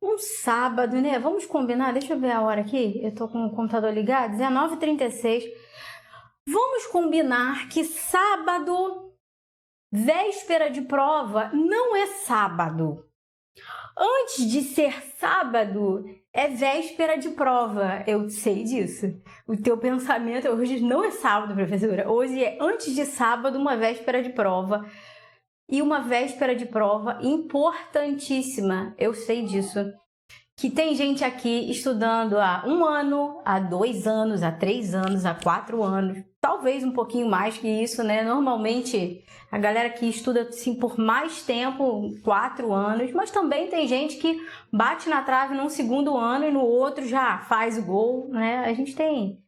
Um sábado, né? Vamos combinar? Deixa eu ver a hora aqui. Eu tô com o computador ligado. 19h36. Vamos combinar que sábado, véspera de prova, não é sábado. Antes de ser sábado, é véspera de prova. Eu sei disso. O teu pensamento hoje não é sábado, professora. Hoje é antes de sábado, uma véspera de prova. E uma véspera de prova importantíssima. Eu sei disso. Que tem gente aqui estudando há 1 ano, há 2 anos, há 3 anos, há 4 anos. Talvez um pouquinho mais que isso, né? Normalmente a galera que estuda assim, por mais tempo, 4 anos, mas também tem gente que bate na trave num segundo ano e no outro já faz o gol, né? A gente tem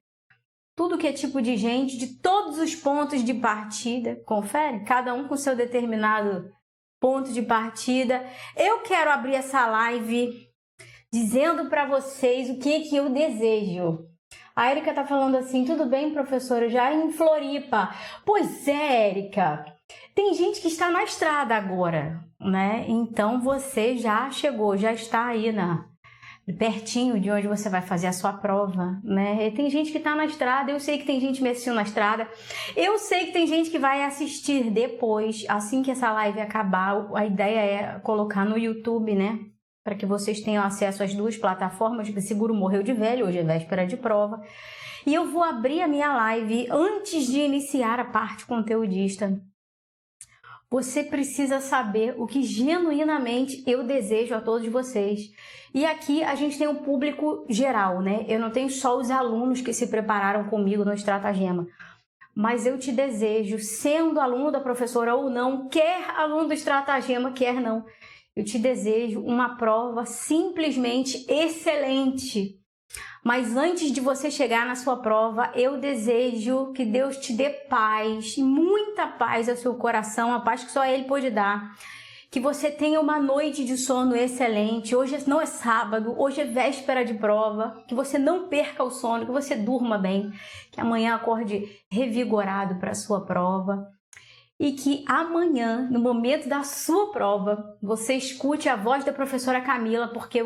tudo que é tipo de gente, de todos os pontos de partida, confere? Cada um com seu determinado ponto de partida. Eu quero abrir essa live dizendo para vocês o que eu desejo. A Érica tá falando assim, tudo bem, professora, já em Floripa. Pois é, Érica, tem gente que está na estrada agora, né? Então você já chegou, já está aí pertinho de onde você vai fazer a sua prova, né? E tem gente que está na estrada, eu sei que tem gente me assistindo na estrada, eu sei que tem gente que vai assistir depois, assim que essa live acabar. A ideia é colocar no YouTube, né? Para que vocês tenham acesso às 2 plataformas, que Seguro morreu de velho, hoje é véspera de prova. E eu vou abrir a minha live antes de iniciar a parte conteudista. Você precisa saber o que genuinamente eu desejo a todos vocês. E aqui a gente tem um público geral, né? Eu não tenho só os alunos que se prepararam comigo no Estratagema. Mas eu te desejo, sendo aluno da professora ou não, quer aluno do Estratagema, quer não, eu te desejo uma prova simplesmente excelente. Mas antes de você chegar na sua prova, eu desejo que Deus te dê paz, muita paz ao seu coração, a paz que só Ele pode dar. Que você tenha uma noite de sono excelente. Hoje não é sábado, hoje é véspera de prova. Que você não perca o sono, que você durma bem. Que amanhã acorde revigorado para a sua prova. E que amanhã, no momento da sua prova, você escute a voz da professora Camila, porque,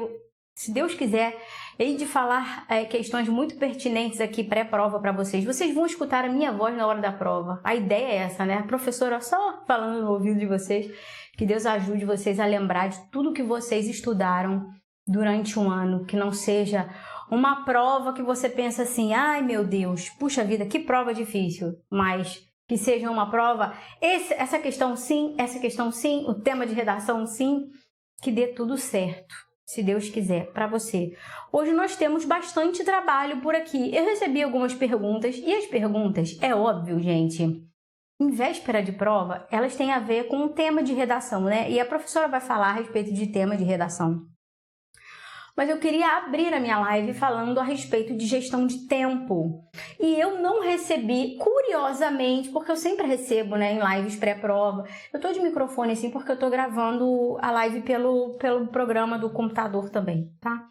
se Deus quiser, hei de falar questões muito pertinentes aqui pré-prova para vocês. Vocês vão escutar a minha voz na hora da prova. A ideia é essa, né? A professora só falando no ouvido de vocês. Que Deus ajude vocês a lembrar de tudo que vocês estudaram durante um ano. Que não seja uma prova que você pensa assim, ai meu Deus, puxa vida, que prova difícil. Mas que seja uma prova, essa questão sim, o tema de redação sim, que dê tudo certo, se Deus quiser, para você. Hoje nós temos bastante trabalho por aqui. Eu recebi algumas perguntas, e as perguntas, é óbvio, gente, em véspera de prova, elas têm a ver com o tema de redação, né? E a professora vai falar a respeito de tema de redação. Mas eu queria abrir a minha live falando a respeito de gestão de tempo. E eu não recebi, curiosamente, porque eu sempre recebo, né, em lives pré-prova. Eu tô de microfone assim porque eu tô gravando a live pelo programa do computador também, tá?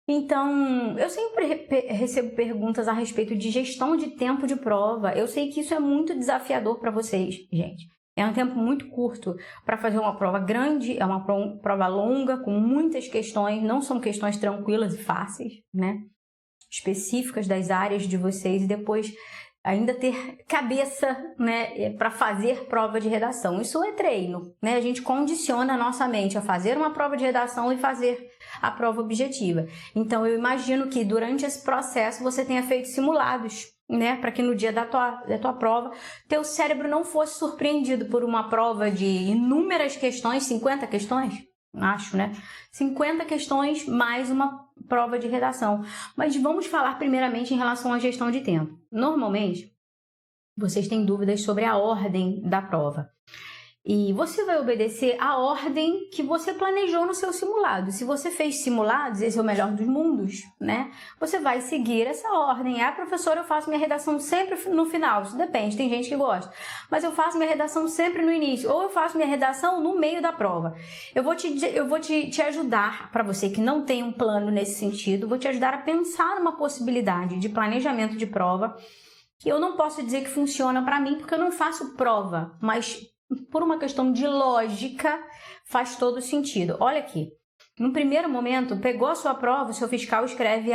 Então, eu sempre recebo perguntas a respeito de gestão de tempo de prova. Eu sei que isso é muito desafiador para vocês, gente. É um tempo muito curto para fazer uma prova grande, é uma prova longa, com muitas questões, não são questões tranquilas e fáceis, né? Específicas das áreas de vocês, e depois ainda ter cabeça, né, para fazer prova de redação. Isso é treino, né? A gente condiciona a nossa mente a fazer uma prova de redação e fazer a prova objetiva. Então, eu imagino que durante esse processo você tenha feito simulados, né, para que no dia da tua prova, teu cérebro não fosse surpreendido por uma prova de inúmeras questões, 50 questões, acho, né? 50 questões mais uma prova de redação. Mas vamos falar primeiramente em relação à gestão de tempo. Normalmente, vocês têm dúvidas sobre a ordem da prova. E você vai obedecer a ordem que você planejou no seu simulado. Se você fez simulados, esse é o melhor dos mundos, né? Você vai seguir essa ordem. Ah, professora, eu faço minha redação sempre no final. Isso depende, tem gente que gosta. Mas eu faço minha redação sempre no início. Ou eu faço minha redação no meio da prova. Eu vou te ajudar, para você que não tem um plano nesse sentido, vou te ajudar a pensar numa possibilidade de planejamento de prova. Que eu não posso dizer que funciona para mim, porque eu não faço prova, mas por uma questão de lógica, faz todo sentido. Olha aqui, no primeiro momento, pegou a sua prova, o seu fiscal escreve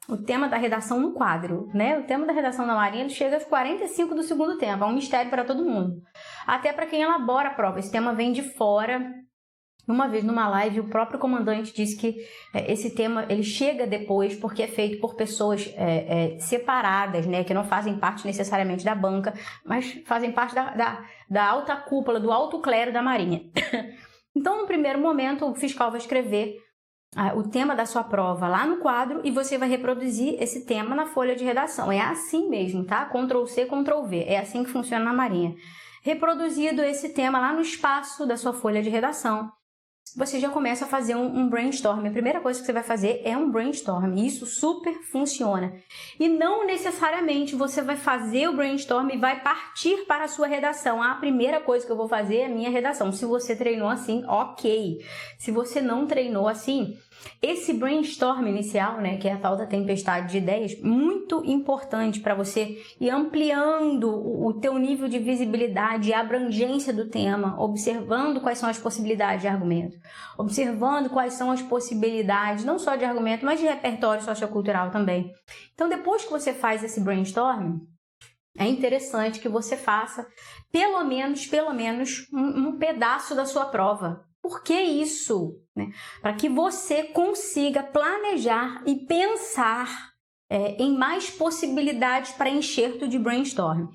o tema da redação no quadro, né? O tema da redação da Marinha, ele chega aos 45 do segundo tempo, é um mistério para todo mundo. Até para quem elabora a prova, esse tema vem de fora. Uma vez numa live, o próprio comandante disse que esse tema ele chega depois porque é feito por pessoas separadas, né, que não fazem parte necessariamente da banca, mas fazem parte da alta cúpula, do alto clero da Marinha. Então, no primeiro momento, o fiscal vai escrever o tema da sua prova lá no quadro e você vai reproduzir esse tema na folha de redação. É assim mesmo, tá? Ctrl+C, Ctrl+V. É assim que funciona na Marinha. Reproduzido esse tema lá no espaço da sua folha de redação, você já começa a fazer um brainstorm. A primeira coisa que você vai fazer é um brainstorm. Isso super funciona. E não necessariamente você vai fazer o brainstorm e vai partir para a sua redação. A primeira coisa que eu vou fazer é a minha redação. Se você treinou assim, ok. Se você não treinou assim, esse brainstorm inicial, né, que é a tal da tempestade de ideias, muito importante para você ir ampliando o teu nível de visibilidade e abrangência do tema, observando quais são as possibilidades de argumento, observando quais são as possibilidades, não só de argumento, mas de repertório sociocultural também. Então, depois que você faz esse brainstorm, é interessante que você faça pelo menos um pedaço da sua prova. Por que isso? Né? Para que você consiga planejar e pensar em mais possibilidades para enxerto de brainstorm.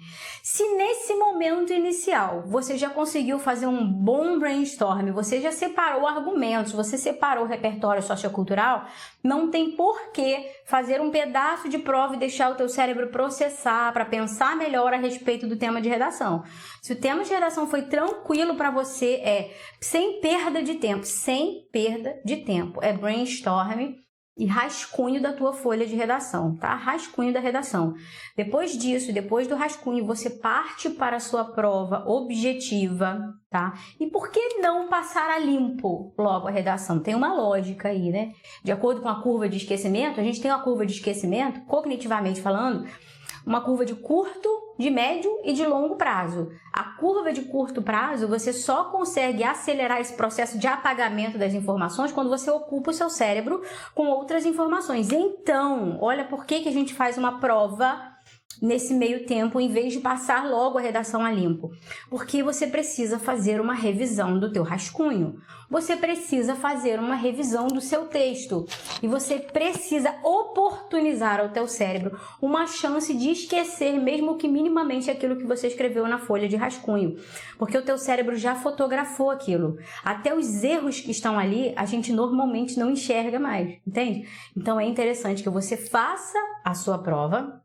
Se nesse momento inicial você já conseguiu fazer um bom brainstorm, você já separou argumentos, você separou o repertório sociocultural, não tem por que fazer um pedaço de prova e deixar o teu cérebro processar para pensar melhor a respeito do tema de redação. Se o tema de redação foi tranquilo para você, sem perda de tempo, é brainstorm e rascunho da tua folha de redação, tá? Rascunho da redação. Depois disso, depois do rascunho, você parte para a sua prova objetiva, tá? E por que não passar a limpo logo a redação? Tem uma lógica aí, né? De acordo com a curva de esquecimento, a gente tem uma curva de esquecimento, cognitivamente falando, uma curva de curto, de médio e de longo prazo. A curva de curto prazo, você só consegue acelerar esse processo de apagamento das informações quando você ocupa o seu cérebro com outras informações. Então, olha por que a gente faz uma prova nesse meio tempo, em vez de passar logo a redação a limpo. Porque você precisa fazer uma revisão do teu rascunho. Você precisa fazer uma revisão do seu texto. E você precisa oportunizar ao teu cérebro uma chance de esquecer, mesmo que minimamente, aquilo que você escreveu na folha de rascunho. Porque o teu cérebro já fotografou aquilo. Até os erros que estão ali, a gente normalmente não enxerga mais, entende? Então é interessante que você faça a sua prova,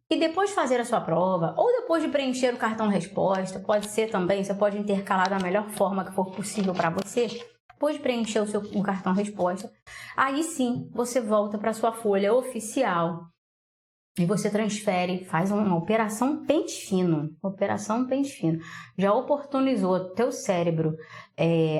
e depois de fazer a sua prova, ou depois de preencher o cartão resposta, pode ser também, você pode intercalar da melhor forma que for possível para você, depois de preencher o cartão resposta, aí sim você volta para a sua folha oficial e você transfere, faz uma operação pente fino, já oportunizou o teu cérebro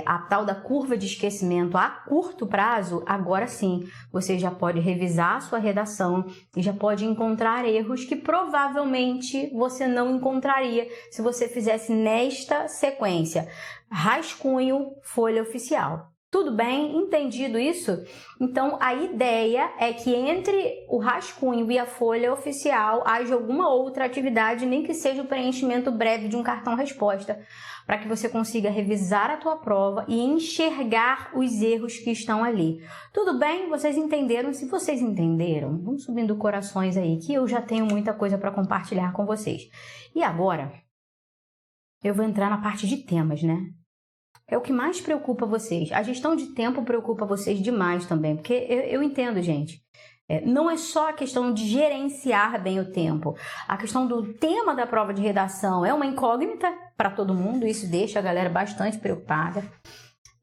a tal da curva de esquecimento a curto prazo, agora sim, você já pode revisar a sua redação e já pode encontrar erros que provavelmente você não encontraria se você fizesse nesta sequência: rascunho, folha oficial. Tudo bem? Entendido isso? Então, a ideia é que entre o rascunho e a folha oficial haja alguma outra atividade, nem que seja o preenchimento breve de um cartão-resposta, para que você consiga revisar a tua prova e enxergar os erros que estão ali. Tudo bem? Vocês entenderam? Se vocês entenderam, vamos subindo corações aí, que eu já tenho muita coisa para compartilhar com vocês. E agora, eu vou entrar na parte de temas, né? É o que mais preocupa vocês. A gestão de tempo preocupa vocês demais também, porque eu entendo, gente. Não é só a questão de gerenciar bem o tempo. A questão do tema da prova de redação é uma incógnita para todo mundo. Isso deixa a galera bastante preocupada.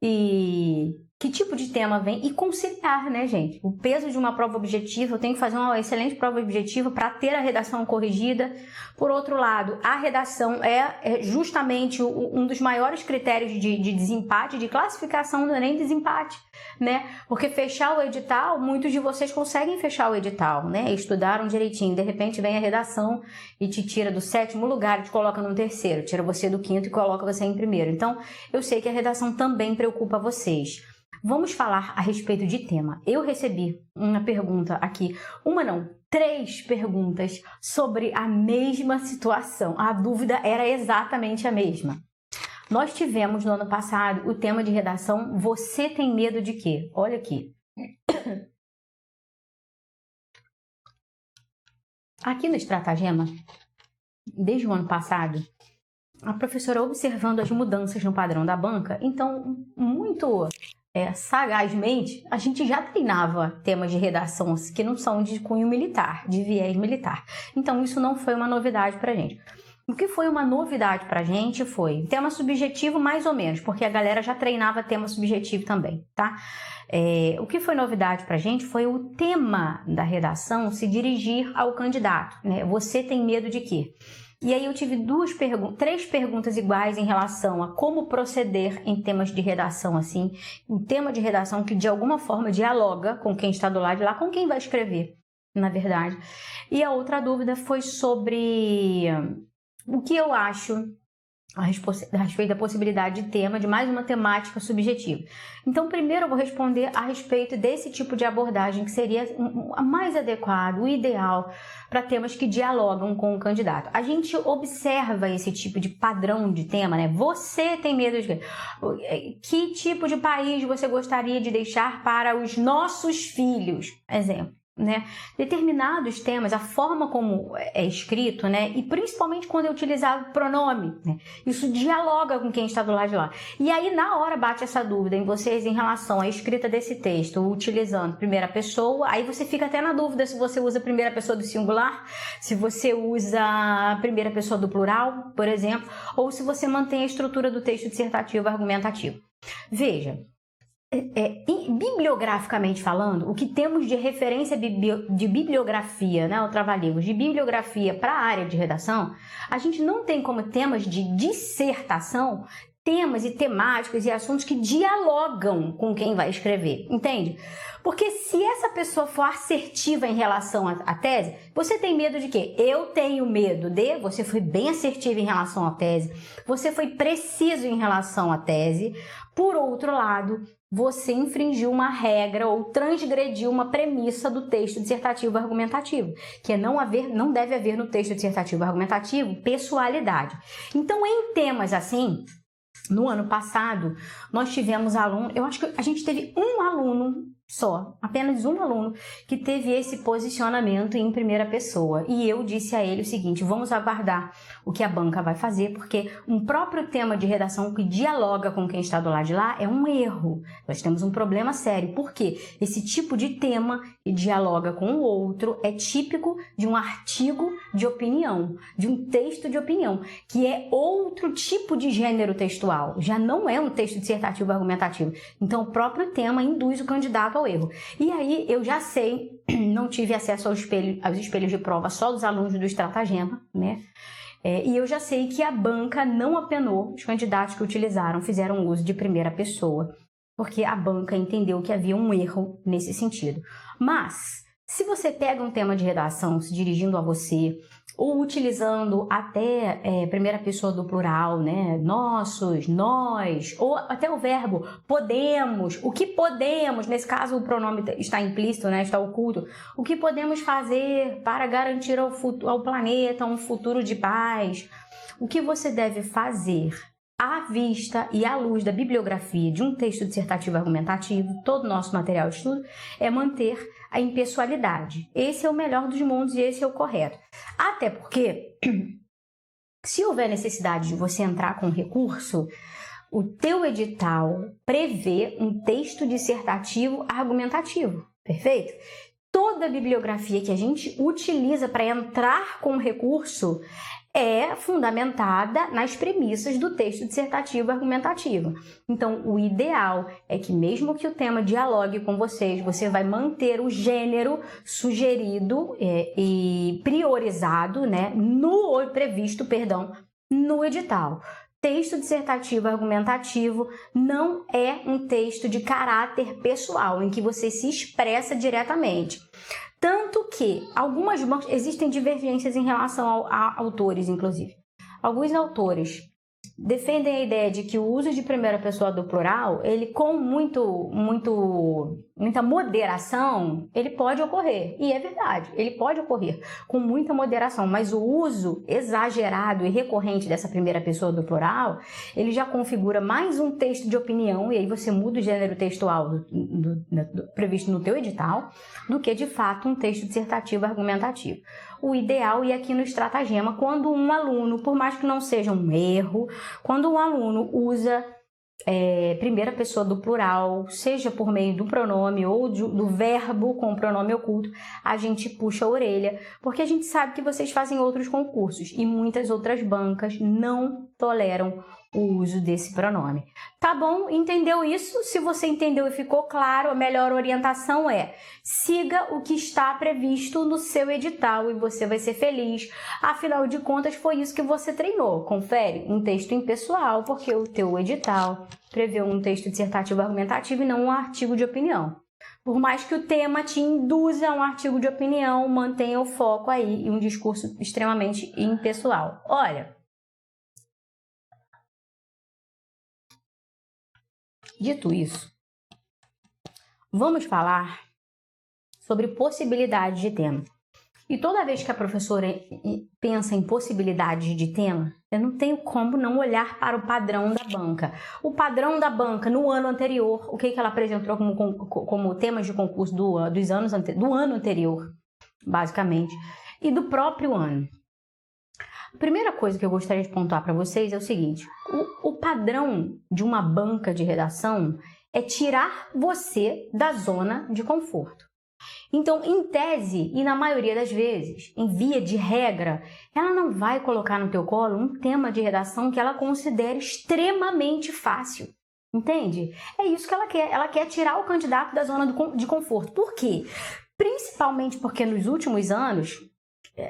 E que tipo de tema vem e conciliar, né, gente? O peso de uma prova objetiva, eu tenho que fazer uma excelente prova objetiva para ter a redação corrigida. Por outro lado, a redação é justamente um dos maiores critérios de desempate, de classificação, não é nem desempate, né? Porque fechar o edital, muitos de vocês conseguem fechar o edital, né? Estudaram direitinho, de repente vem a redação e te tira do 7º lugar e te coloca no 3º, tira você do 5º e coloca você em 1º. Então, eu sei que a redação também preocupa vocês. Vamos falar a respeito de tema. Eu recebi uma pergunta aqui, 3 perguntas sobre a mesma situação. A dúvida era exatamente a mesma. Nós tivemos no ano passado o tema de redação Você tem medo de quê? Olha aqui. Aqui no estratagema, desde o ano passado, a professora observando as mudanças no padrão da banca, então muito sagazmente, a gente já treinava temas de redação que não são de cunho militar, de viés militar. Então isso não foi uma novidade pra gente. O que foi uma novidade pra gente foi tema subjetivo mais ou menos, porque a galera já treinava tema subjetivo também, tá? O que foi novidade pra gente foi o tema da redação se dirigir ao candidato, né? Você tem medo de quê? E aí eu tive 3 perguntas iguais em relação a como proceder em temas de redação, assim. Um tema de redação que de alguma forma dialoga com quem está do lado de lá, com quem vai escrever, na verdade. E a outra dúvida foi sobre o que eu acho a respeito da possibilidade de tema, de mais uma temática subjetiva. Então, primeiro eu vou responder a respeito desse tipo de abordagem que seria a mais adequado, o ideal para temas que dialogam com o candidato. A gente observa esse tipo de padrão de tema, né? Você tem medo de quê? Que tipo de país você gostaria de deixar para os nossos filhos? Exemplo. Né? Determinados temas, a forma como é escrito, né? E principalmente quando é utilizado pronome, né? Isso dialoga com quem está do lado de lá. E aí na hora bate essa dúvida em vocês em relação à escrita desse texto, utilizando primeira pessoa, aí você fica até na dúvida se você usa primeira pessoa do singular, se você usa a primeira pessoa do plural, por exemplo, ou se você mantém a estrutura do texto dissertativo argumentativo. Veja, bibliograficamente falando, o que temos de referência de bibliografia, né, o trava-língua, de bibliografia para a área de redação, a gente não tem como temas de dissertação, temas e temáticas e assuntos que dialogam com quem vai escrever, entende? Porque se essa pessoa for assertiva em relação à tese, você tem medo de quê? Eu tenho medo de... Você foi bem assertivo em relação à tese, você foi preciso em relação à tese. Por outro lado, você infringiu uma regra ou transgrediu uma premissa do texto dissertativo argumentativo, que é não deve haver no texto dissertativo argumentativo pessoalidade. Então, em temas assim, no ano passado, nós tivemos eu acho que a gente teve um aluno só, apenas um aluno, que teve esse posicionamento em primeira pessoa. E eu disse a ele o seguinte: vamos aguardar o que a banca vai fazer, porque um próprio tema de redação que dialoga com quem está do lado de lá é um erro. Nós temos um problema sério, porque esse tipo de tema que dialoga com o outro é típico de um artigo de opinião, de um texto de opinião, que é outro tipo de gênero textual, já não é um texto dissertativo argumentativo. Então, o próprio tema induz o candidato ao erro. E aí, eu já sei, não tive acesso aos espelhos de prova só dos alunos do estratagema, né? E eu já sei que a banca não apenou, os candidatos que utilizaram fizeram uso de primeira pessoa, porque a banca entendeu que havia um erro nesse sentido. Mas, se você pega um tema de redação se dirigindo a você, ou utilizando até primeira pessoa do plural, né? Nossos, nós, ou até o verbo podemos, o que podemos, nesse caso o pronome está implícito, né? Está oculto, o que podemos fazer para garantir ao planeta um futuro de paz, o que você deve fazer à vista e à luz da bibliografia de um texto dissertativo argumentativo, todo o nosso material de estudo, é manter a impessoalidade. Esse é o melhor dos mundos e esse é o correto. Até porque, se houver necessidade de você entrar com recurso, o teu edital prevê um texto dissertativo argumentativo, perfeito? Toda a bibliografia que a gente utiliza para entrar com recurso é fundamentada nas premissas do texto dissertativo argumentativo. Então, o ideal é que, mesmo que o tema dialogue com vocês, você vai manter o gênero sugerido e priorizado, né, no edital. Texto dissertativo argumentativo não é um texto de caráter pessoal, em que você se expressa diretamente. Tanto que existem divergências em relação a autores, inclusive. Alguns autores defendem a ideia de que o uso de primeira pessoa do plural, ele com muita moderação, ele pode ocorrer. E é verdade, ele pode ocorrer com muita moderação, mas o uso exagerado e recorrente dessa primeira pessoa do plural, ele já configura mais um texto de opinião, e aí você muda o gênero textual previsto no teu edital, do que de fato um texto dissertativo argumentativo. O ideal, e aqui no estratagema, quando um aluno, por mais que não seja um erro, quando um aluno usa primeira pessoa do plural, seja por meio do pronome ou do verbo com o pronome oculto, a gente puxa a orelha, porque a gente sabe que vocês fazem outros concursos e muitas outras bancas não toleram o uso desse pronome. Tá bom? Entendeu isso? Se você entendeu e ficou claro, a melhor orientação é: siga o que está previsto no seu edital e você vai ser feliz. Afinal de contas, foi isso que você treinou. Confere um texto impessoal, porque o teu edital prevê um texto dissertativo argumentativo e não um artigo de opinião. Por mais que o tema te induza a um artigo de opinião, mantenha o foco aí em um discurso extremamente impessoal. Olha, dito isso, vamos falar sobre possibilidades de tema. E toda vez que a professora pensa em possibilidades de tema, eu não tenho como não olhar para o padrão da banca. O padrão da banca no ano anterior, o que ela apresentou como temas de concurso do ano anterior, basicamente, e do próprio ano. A primeira coisa que eu gostaria de pontuar para vocês é o seguinte: o padrão de uma banca de redação é tirar você da zona de conforto. Então, em tese, e na maioria das vezes, em via de regra, ela não vai colocar no teu colo um tema de redação que ela considere extremamente fácil. Entende? É isso que ela quer. Ela quer tirar o candidato da zona de conforto. Por quê? Principalmente porque nos últimos anos,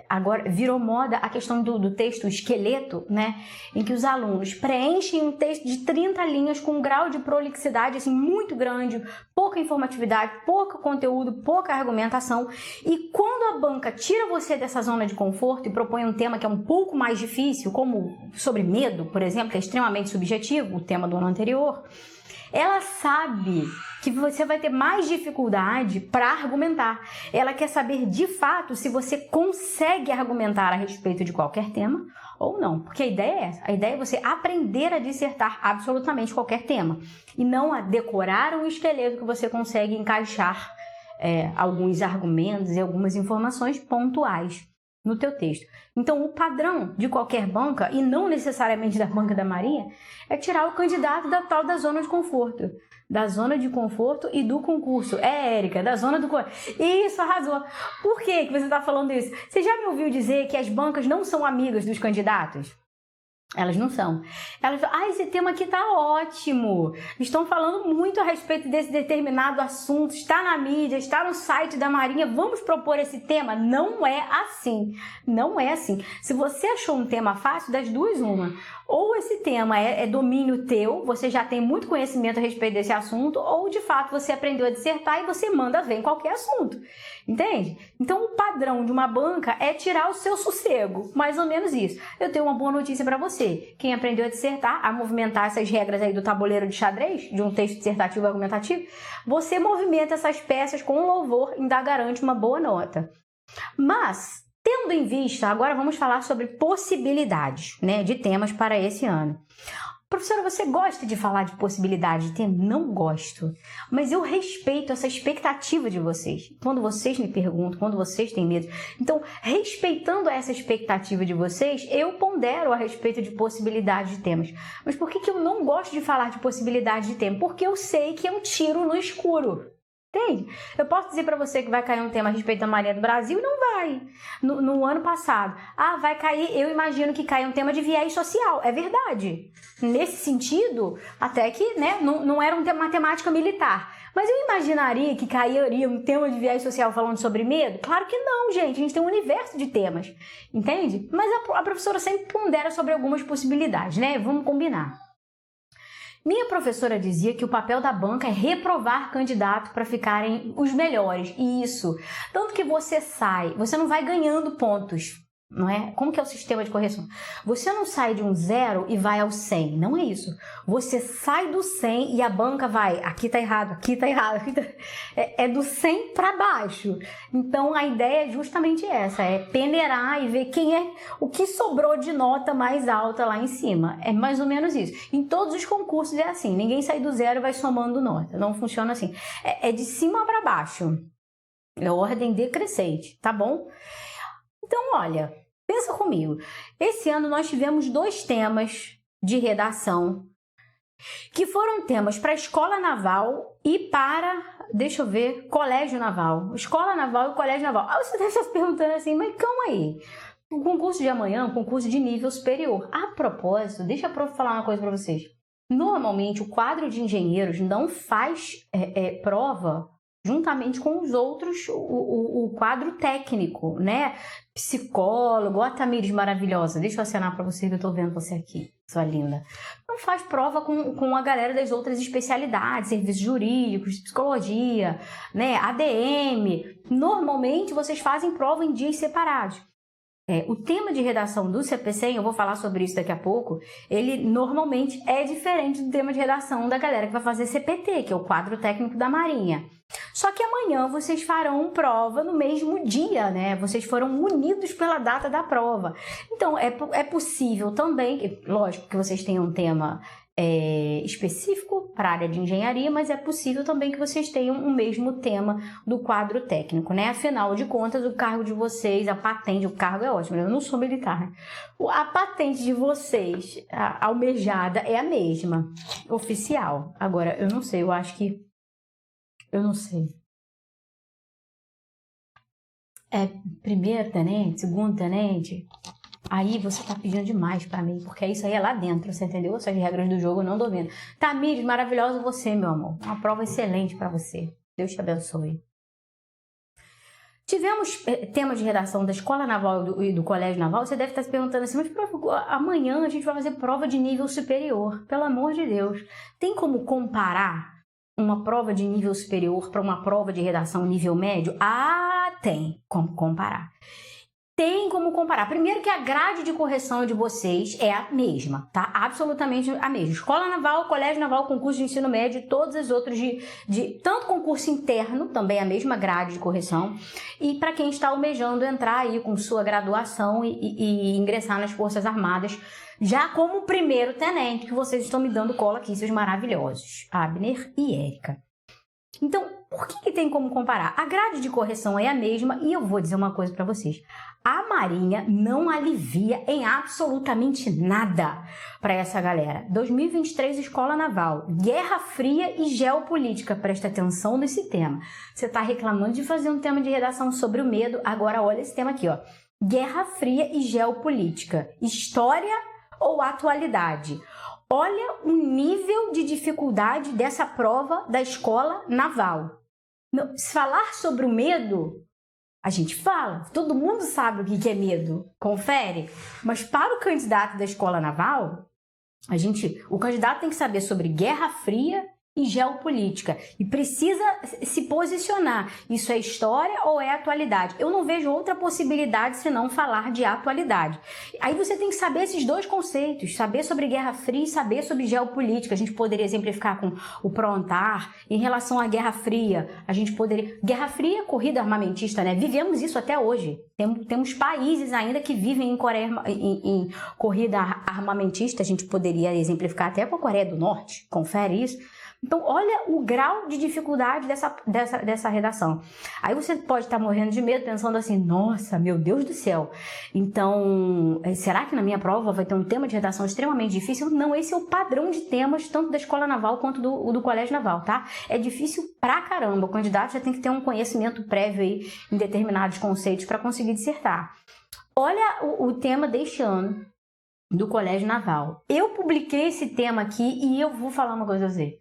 agora virou moda a questão do texto esqueleto, né? Em que os alunos preenchem um texto de 30 linhas com um grau de prolixidade assim, muito grande, pouca informatividade, pouco conteúdo, pouca argumentação. E quando a banca tira você dessa zona de conforto e propõe um tema que é um pouco mais difícil, como sobre medo, por exemplo, que é extremamente subjetivo, o tema do ano anterior, ela sabe que você vai ter mais dificuldade para argumentar. Ela quer saber de fato se você consegue argumentar a respeito de qualquer tema ou não. Porque a ideia é essa. A ideia é você aprender a dissertar absolutamente qualquer tema. E não a decorar um esqueleto que você consegue encaixar alguns argumentos e algumas informações pontuais no teu texto. Então, o padrão de qualquer banca, e não necessariamente da banca da Marinha, é tirar o candidato da zona de conforto. Da zona de conforto e do concurso. Érica, da zona do... Isso, arrasou. Por que você está falando isso? Você já me ouviu dizer que as bancas não são amigas dos candidatos? Elas não são. Elas falam: esse tema aqui tá ótimo. Estão falando muito a respeito desse determinado assunto. Está na mídia, está no site da Marinha. Vamos propor esse tema? Não é assim. Não é assim. Se você achou um tema fácil, das duas, uma. Ou esse tema é domínio teu, você já tem muito conhecimento a respeito desse assunto, ou de fato você aprendeu a dissertar e você manda ver em qualquer assunto. Entende? Então o padrão de uma banca é tirar o seu sossego. Mais ou menos isso. Eu tenho uma boa notícia para você. Quem aprendeu a dissertar, a movimentar essas regras aí do tabuleiro de xadrez, de um texto dissertativo argumentativo, você movimenta essas peças com louvor e ainda garante uma boa nota. Mas, tendo em vista, agora vamos falar sobre possibilidades, né, de temas para esse ano. Professora, você gosta de falar de possibilidade de tema? Não gosto, mas eu respeito essa expectativa de vocês. Quando vocês me perguntam, quando vocês têm medo. Então, respeitando essa expectativa de vocês, eu pondero a respeito de possibilidade de temas. Mas por que eu não gosto de falar de possibilidade de tema? Porque eu sei que é um tiro no escuro. Entende? Eu posso dizer para você que vai cair um tema a respeito da Marinha do Brasil e não vai. No ano passado. Vai cair, eu imagino que caia um tema de viés social. É verdade. Nesse sentido, até que, né, não era uma temática militar. Mas eu imaginaria que cairia um tema de viés social falando sobre medo? Claro que não, gente. A gente tem um universo de temas. Entende? Mas a professora sempre pondera sobre algumas possibilidades, né? Vamos combinar. Minha professora dizia que o papel da banca é reprovar candidato para ficarem os melhores. Isso. Tanto que você não vai ganhando pontos, não é? Como que é o sistema de correção? Você não sai de um 0 e vai ao 100, não é isso. Você sai do 100 e a banca vai, aqui tá errado, aqui tá errado, aqui tá... É do 100 para baixo. Então a ideia é justamente essa, é peneirar e ver o que sobrou de nota mais alta lá em cima. É mais ou menos isso. Em todos os concursos é assim, ninguém sai do 0 e vai somando nota, não funciona assim. É de cima para baixo, é ordem decrescente, tá bom? Então, olha, pensa comigo. Esse ano nós tivemos 2 temas de redação que foram temas para a Escola Naval e para, deixa eu ver, Colégio Naval. Escola Naval e Colégio Naval. Você deve estar se perguntando assim, mas calma aí. O concurso de amanhã é um concurso de nível superior. A propósito, deixa eu falar uma coisa para vocês. Normalmente, o quadro de engenheiros não faz prova juntamente com os outros, o quadro técnico, né? Psicólogo, ó, Tamires maravilhosa. Deixa eu acenar para você que eu tô vendo você aqui, sua linda. Não faz prova com a galera das outras especialidades, serviços jurídicos, psicologia, né? ADM. Normalmente, vocês fazem prova em dias separados. O tema de redação do CPC, eu vou falar sobre isso daqui a pouco, ele normalmente é diferente do tema de redação da galera que vai fazer CPT, que é o quadro técnico da Marinha. Só que amanhã vocês farão prova no mesmo dia, né? Vocês foram unidos pela data da prova. Então, é possível também, lógico que vocês tenham um tema específico para a área de engenharia, mas é possível também que vocês tenham o mesmo tema do quadro técnico, né? Afinal de contas, o cargo de vocês, a patente, o cargo é ótimo, eu não sou militar. A patente de vocês, a almejada, é a mesma, oficial. Agora, eu não sei, eu não sei. Primeiro tenente, segundo tenente... Aí você tá pedindo demais pra mim, porque isso aí é lá dentro, você entendeu? Essas regras do jogo eu não domino. Tamires, maravilhosa você, meu amor. Uma prova excelente pra você. Deus te abençoe. Tivemos tema de redação da Escola Naval e do Colégio Naval. Você deve estar se perguntando assim, mas amanhã a gente vai fazer prova de nível superior. Pelo amor de Deus. Tem como comparar uma prova de nível superior para uma prova de redação nível médio? Tem como comparar. Tem como comparar. Primeiro que a grade de correção de vocês é a mesma, tá? Absolutamente a mesma. Escola Naval, Colégio Naval, concurso de ensino médio e todos os outros de tanto concurso interno, também a mesma grade de correção. E para quem está almejando entrar aí com sua graduação e ingressar nas Forças Armadas, já como primeiro tenente, que vocês estão me dando cola aqui, seus maravilhosos, Abner e Érica. Então, por que tem como comparar? A grade de correção é a mesma e eu vou dizer uma coisa para vocês. A Marinha não alivia em absolutamente nada para essa galera. 2023, Escola Naval, Guerra Fria e Geopolítica. Presta atenção nesse tema. Você está reclamando de fazer um tema de redação sobre o medo. Agora olha esse tema aqui, ó. Guerra Fria e Geopolítica. História ou atualidade? Olha o nível de dificuldade dessa prova da Escola Naval. Se falar sobre o medo, a gente fala, todo mundo sabe o que é medo, confere. Mas para o candidato da Escola Naval, o candidato tem que saber sobre Guerra Fria e geopolítica e precisa se posicionar. Isso é história ou é atualidade? Eu não vejo outra possibilidade senão falar de atualidade. Aí você tem que saber esses dois conceitos, saber sobre Guerra Fria e saber sobre geopolítica. A gente poderia exemplificar com o PRONTAR. Em relação à Guerra Fria, a gente poderia... Guerra Fria é corrida armamentista, né? Vivemos isso até hoje. Temos países ainda que vivem em corrida armamentista. A gente poderia exemplificar até com a Coreia do Norte. Confere isso. Então, olha o grau de dificuldade dessa redação. Aí você pode estar morrendo de medo, pensando assim, nossa, meu Deus do céu. Então, será que na minha prova vai ter um tema de redação extremamente difícil? Não, esse é o padrão de temas, tanto da Escola Naval quanto do Colégio Naval, tá? É difícil pra caramba. O candidato já tem que ter um conhecimento prévio aí em determinados conceitos para conseguir dissertar. Olha o tema deste ano do Colégio Naval. Eu publiquei esse tema aqui e eu vou falar uma coisa a você.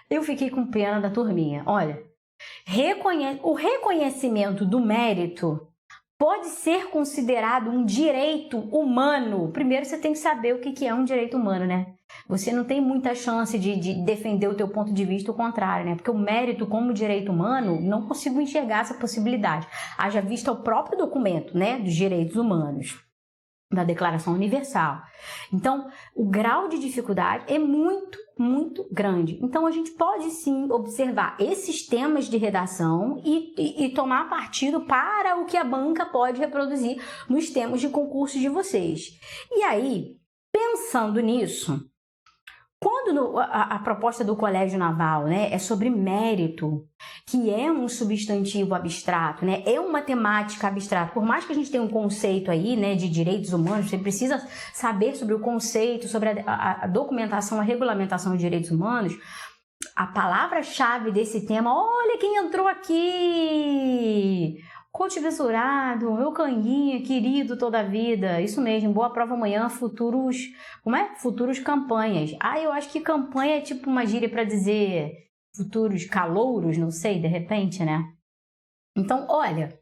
Eu fiquei com pena da turminha. Olha, o reconhecimento do mérito pode ser considerado um direito humano. Primeiro você tem que saber o que é um direito humano, né? Você não tem muita chance de defender o teu ponto de vista, o contrário, né? Porque o mérito como direito humano, não consigo enxergar essa possibilidade. Haja vista o próprio documento, né, dos direitos humanos, da Declaração Universal. Então, o grau de dificuldade é muito, muito grande. Então, a gente pode sim observar esses temas de redação e tomar partido para o que a banca pode reproduzir nos temas de concurso de vocês. E aí, pensando nisso, quando a proposta do Colégio Naval, né, é sobre mérito, que é um substantivo abstrato, né, é uma temática abstrata, por mais que a gente tenha um conceito aí, né, de direitos humanos, você precisa saber sobre o conceito, sobre a documentação, a regulamentação de direitos humanos, a palavra-chave desse tema, olha quem entrou aqui! Coach Venturado, meu canguinha, querido toda a vida. Isso mesmo, boa prova amanhã, futuros... Como é? Futuros campanhas. Ah, eu acho que campanha é tipo uma gíria para dizer futuros calouros, não sei, de repente, né? Então, olha,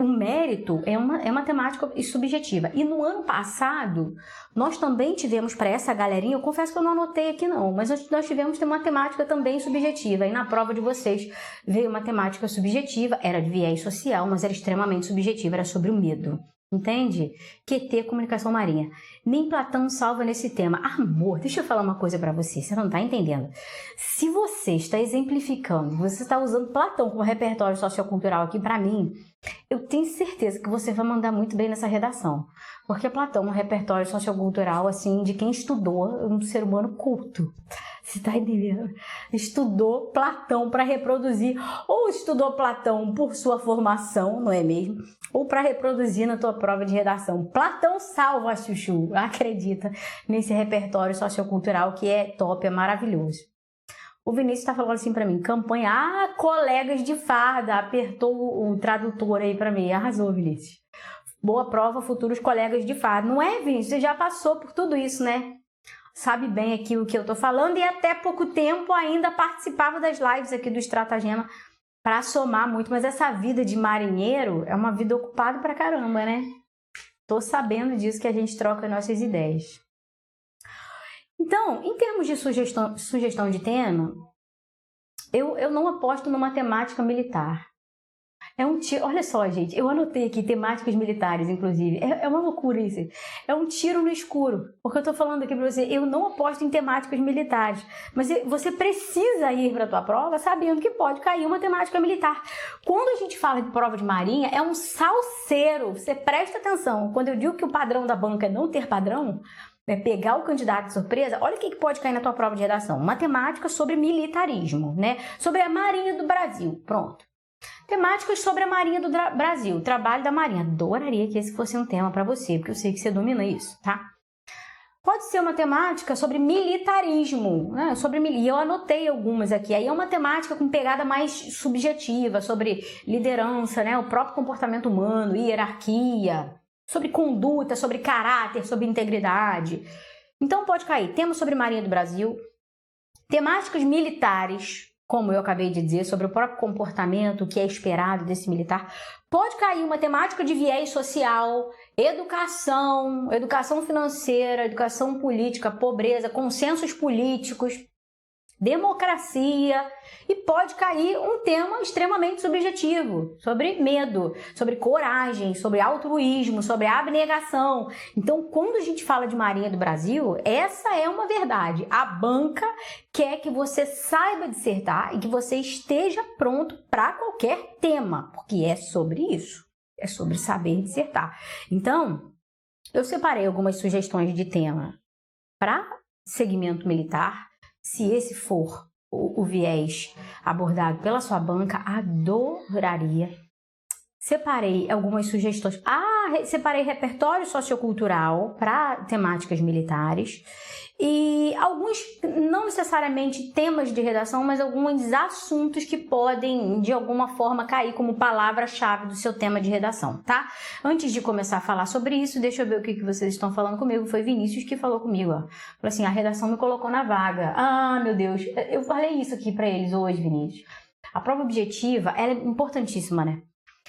o mérito é uma temática subjetiva. E no ano passado, nós também tivemos para essa galerinha, eu confesso que eu não anotei aqui não, mas nós tivemos uma temática também subjetiva. E na prova de vocês veio uma temática subjetiva, era de viés social, mas era extremamente subjetiva, era sobre o medo. Entende? QT, comunicação marinha. Nem Platão salva nesse tema. Amor, deixa eu falar uma coisa para você não tá entendendo. Se você está exemplificando, você está usando Platão como repertório sociocultural aqui para mim, eu tenho certeza que você vai mandar muito bem nessa redação. Porque Platão é um repertório sociocultural, assim, de quem estudou um ser humano culto. Você tá entendendo? Estudou Platão para reproduzir, ou estudou Platão por sua formação, não é mesmo? Ou para reproduzir na tua prova de redação. Platão salva, chuchu, acredita nesse repertório sociocultural que é top, é maravilhoso. O Vinícius está falando assim para mim, campanha, colegas de farda, apertou o tradutor aí para mim, arrasou, Vinícius. Boa prova, futuros colegas de farda. Não é, Vinícius? Você já passou por tudo isso, né? Sabe bem aqui o que eu tô falando e até pouco tempo ainda participava das lives aqui do Estratagema para somar muito, mas essa vida de marinheiro é uma vida ocupada pra caramba, né? Tô sabendo disso, que a gente troca nossas ideias. Então, em termos de sugestão de tema, eu não aposto numa temática militar. É um tiro, olha só, gente, eu anotei aqui temáticas militares, inclusive. É uma loucura isso. É um tiro no escuro. Porque eu tô falando aqui pra você, eu não aposto em temáticas militares. Mas você precisa ir pra tua prova sabendo que pode cair uma temática militar. Quando a gente fala de prova de marinha, é um salseiro. Você presta atenção. Quando eu digo que o padrão da banca é não ter padrão, é pegar o candidato de surpresa, olha o que pode cair na tua prova de redação. Uma temática sobre militarismo, né? Sobre a Marinha do Brasil. Pronto. Temáticas sobre a Marinha do Brasil, trabalho da Marinha. Adoraria que esse fosse um tema para você, porque eu sei que você domina isso, tá? Pode ser uma temática sobre militarismo, né? E eu anotei algumas aqui. Aí é uma temática com pegada mais subjetiva, sobre liderança, né? O próprio comportamento humano, hierarquia, sobre conduta, sobre caráter, sobre integridade. Então pode cair temas sobre Marinha do Brasil, temáticas militares, como eu acabei de dizer, sobre o próprio comportamento, o que é esperado desse militar. Pode cair uma temática de viés social, educação financeira, educação política, pobreza, consensos políticos, democracia, e pode cair um tema extremamente subjetivo, sobre medo, sobre coragem, sobre altruísmo, sobre abnegação. Então, quando a gente fala de Marinha do Brasil, essa é uma verdade. A banca quer que você saiba dissertar e que você esteja pronto para qualquer tema, porque é sobre isso, é sobre saber dissertar. Então, eu separei algumas sugestões de tema para segmento militar, se esse for o viés abordado pela sua banca, adoraria. Separei algumas sugestões. Separei repertório sociocultural para temáticas militares e alguns, não necessariamente temas de redação, mas alguns assuntos que podem, de alguma forma, cair como palavra-chave do seu tema de redação, tá? Antes de começar a falar sobre isso, deixa eu ver o que vocês estão falando comigo. Foi Vinícius que falou comigo, ó. Falou assim, a redação me colocou na vaga. Ah, meu Deus, eu falei isso aqui para eles hoje, Vinícius. A prova objetiva, ela é importantíssima, né?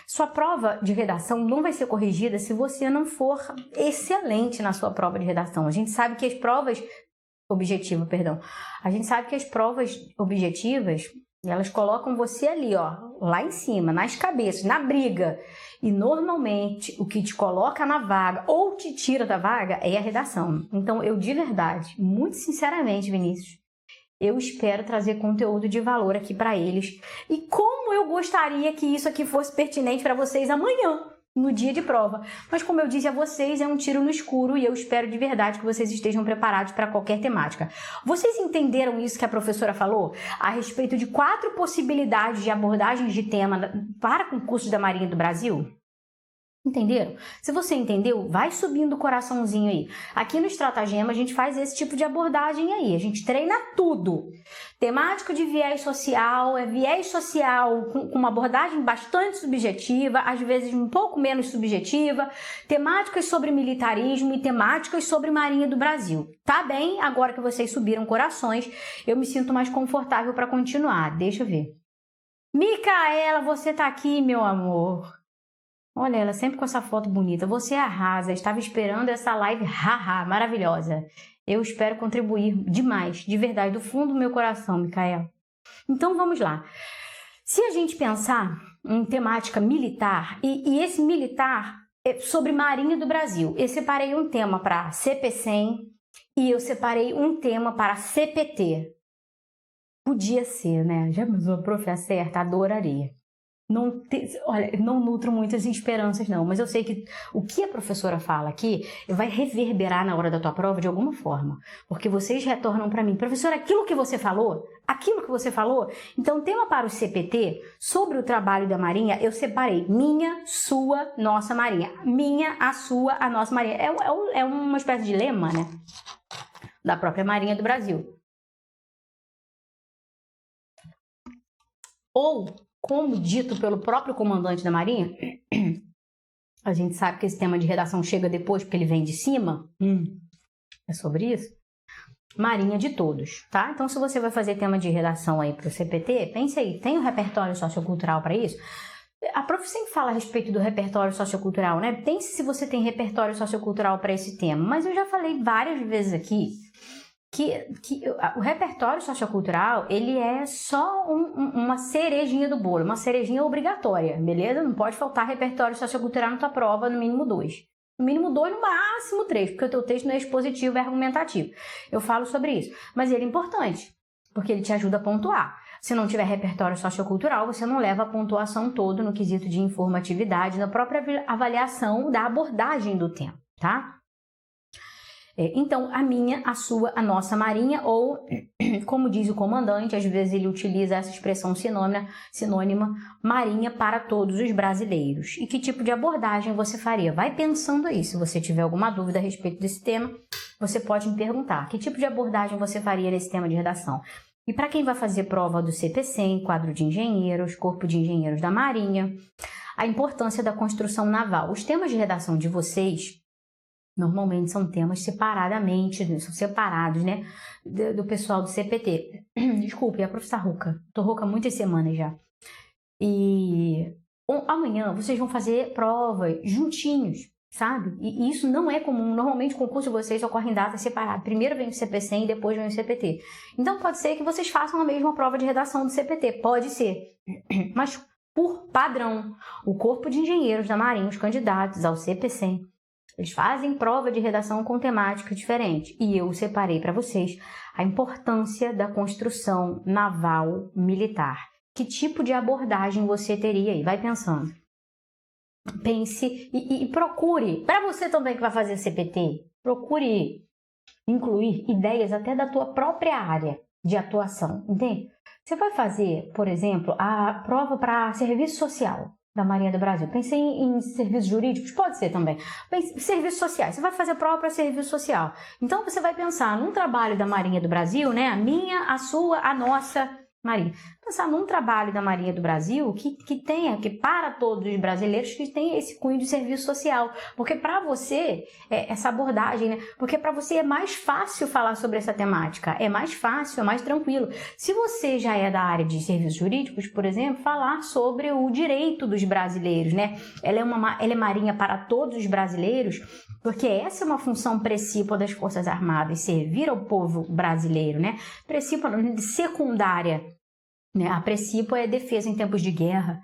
Sua prova de redação não vai ser corrigida se você não for excelente na sua prova de redação. A gente sabe que as provas objetivas, elas colocam você ali, ó, lá em cima, nas cabeças, na briga. E normalmente o que te coloca na vaga ou te tira da vaga é a redação. Então eu de verdade, muito sinceramente, Vinícius, eu espero trazer conteúdo de valor aqui para eles. E como eu gostaria que isso aqui fosse pertinente para vocês amanhã, no dia de prova. Mas como eu disse a vocês, é um tiro no escuro e eu espero de verdade que vocês estejam preparados para qualquer temática. Vocês entenderam isso que a professora falou? A respeito de 4 possibilidades de abordagens de tema para concursos da Marinha do Brasil? Entenderam? Se você entendeu, vai subindo o coraçãozinho aí. Aqui no Estratagema a gente faz esse tipo de abordagem aí. A gente treina tudo. Temática de viés social, viés social com uma abordagem bastante subjetiva, às vezes um pouco menos subjetiva. Temáticas sobre militarismo e temáticas sobre Marinha do Brasil. Tá bem? Agora que vocês subiram corações, eu me sinto mais confortável para continuar. Deixa eu ver. Micaela, você tá aqui, meu amor. Olha ela sempre com essa foto bonita. Você arrasa. Estava esperando essa live. Haha, maravilhosa. Eu espero contribuir demais, de verdade, do fundo do meu coração, Micaela. Então vamos lá. Se a gente pensar em temática militar, e esse militar é sobre Marinha do Brasil, eu separei um tema para CP100 e eu separei um tema para CPT. Podia ser, né? Já pensou a prof acerta? Adoraria. Olha, não nutro muitas esperanças não, mas eu sei que o que a professora fala aqui vai reverberar na hora da tua prova de alguma forma, porque vocês retornam para mim, professora, aquilo que você falou, então tema para o CPT, sobre o trabalho da Marinha, eu separei minha, sua, nossa Marinha, minha, a sua, a nossa Marinha, é uma espécie de lema, né, da própria Marinha do Brasil. Ou como dito pelo próprio comandante da Marinha, a gente sabe que esse tema de redação chega depois porque ele vem de cima. É sobre isso? Marinha de todos, tá? Então, se você vai fazer tema de redação aí para o CPT, pense aí, tem um repertório sociocultural para isso? A prof sempre fala a respeito do repertório sociocultural, né? Pense se você tem repertório sociocultural para esse tema, mas eu já falei várias vezes aqui que o repertório sociocultural, ele é só uma cerejinha do bolo, uma cerejinha obrigatória, beleza? Não pode faltar repertório sociocultural na tua prova, no mínimo 2. No mínimo 2, no máximo 3, porque o teu texto não é expositivo, é argumentativo. Eu falo sobre isso. Mas ele é importante, porque ele te ajuda a pontuar. Se não tiver repertório sociocultural, você não leva a pontuação toda no quesito de informatividade, na própria avaliação da abordagem do tema, tá? Então, a minha, a sua, a nossa Marinha, ou, como diz o comandante, às vezes ele utiliza essa expressão sinônima, Marinha para todos os brasileiros. E que tipo de abordagem você faria? Vai pensando aí, se você tiver alguma dúvida a respeito desse tema, você pode me perguntar. Que tipo de abordagem você faria nesse tema de redação? E para quem vai fazer prova do CP100, quadro de engenheiros, corpo de engenheiros da Marinha, a importância da construção naval. Os temas de redação de vocês normalmente são temas são separados, né, do pessoal do CPT. Desculpe, a professora rouca. Tô rouca muitas semanas já. E amanhã vocês vão fazer provas juntinhos, sabe? E isso não é comum. Normalmente o concurso de vocês ocorre em datas separadas. Primeiro vem o CP100 e depois vem o CPT. Então pode ser que vocês façam a mesma prova de redação do CPT. Pode ser. Mas por padrão, o Corpo de Engenheiros da Marinha, os candidatos ao CP100, eles fazem prova de redação com temática diferente. E eu separei para vocês a importância da construção naval militar. Que tipo de abordagem você teria aí? Vai pensando. Pense e procure. Para você também que vai fazer CPT, procure incluir ideias até da tua própria área de atuação, entende? Você vai fazer, por exemplo, a prova para serviço social da Marinha do Brasil. Pensei em serviços jurídicos, pode ser também. Serviços sociais, você vai fazer a prova para serviço social. Então você vai pensar num trabalho da Marinha do Brasil, né? A minha, a sua, a nossa Marinha. Pensar num trabalho da Marinha do Brasil que para todos os brasileiros que tenha esse cunho de serviço social. Porque para você, essa abordagem, né? Porque para você é mais fácil falar sobre essa temática, é mais fácil, é mais tranquilo. Se você já é da área de serviços jurídicos, por exemplo, falar sobre o direito dos brasileiros, né? Ela é marinha para todos os brasileiros, porque essa é uma função principal das Forças Armadas, servir ao povo brasileiro, né? Principal secundária. A princípio é defesa em tempos de guerra,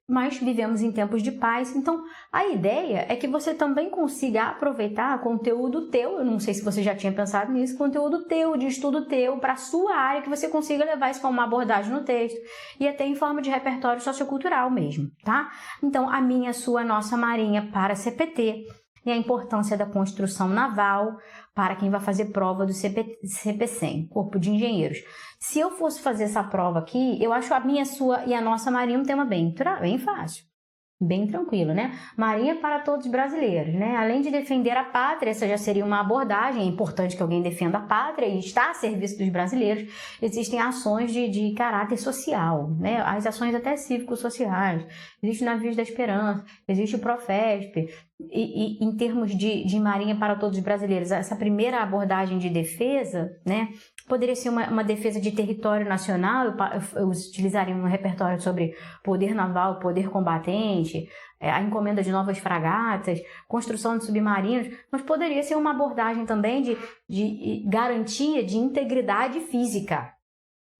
mas vivemos em tempos de paz. Então, a ideia é que você também consiga aproveitar conteúdo teu, eu não sei se você já tinha pensado nisso, conteúdo teu, de estudo teu, para a sua área, que você consiga levar isso como uma abordagem no texto e até em forma de repertório sociocultural mesmo, tá? Então, a minha, a sua, a nossa Marinha para CPT e a importância da construção naval para quem vai fazer prova do CP100, Corpo de Engenheiros. Se eu fosse fazer essa prova aqui, eu acho a minha, a sua e a nossa Marinha um tema bem fácil, bem tranquilo, né? Marinha para todos os brasileiros, né? Além de defender a pátria, essa já seria uma abordagem, é importante que alguém defenda a pátria e está a serviço dos brasileiros. Existem ações de caráter social, né? As ações até cívico-sociais, existe o Navios da Esperança, existe o Profesp, e em termos de Marinha para todos os brasileiros, essa primeira abordagem de defesa, né? Poderia ser uma defesa de território nacional, eu utilizaria um repertório sobre poder naval, poder combatente, a encomenda de novas fragatas, construção de submarinos, mas poderia ser uma abordagem também de garantia de integridade física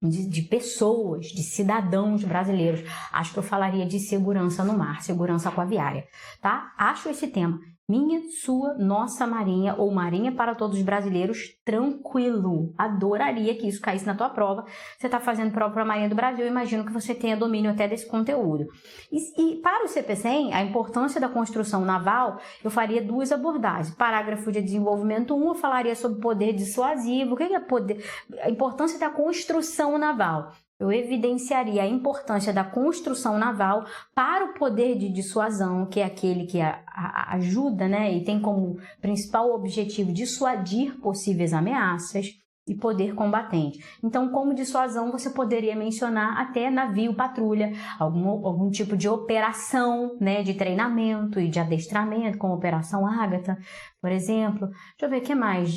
de pessoas, de cidadãos brasileiros. Acho que eu falaria de segurança no mar, segurança aquaviária, tá? Acho esse tema, minha, sua, nossa Marinha ou Marinha para todos os brasileiros, tranquilo. Adoraria que isso caísse na tua prova. Você está fazendo prova para a Marinha do Brasil, eu imagino que você tenha domínio até desse conteúdo. E para o CP100, a importância da construção naval, eu faria duas abordagens. Parágrafo de desenvolvimento 1, eu falaria sobre poder dissuasivo. O que é poder? A importância da construção naval. Eu evidenciaria a importância da construção naval para o poder de dissuasão, que é aquele que ajuda, né, e tem como principal objetivo dissuadir possíveis ameaças, e poder combatente. Então, como dissuasão, você poderia mencionar até navio patrulha, algum tipo de operação, né, de treinamento e de adestramento, como Operação Ágata, por exemplo. Deixa eu ver o que mais.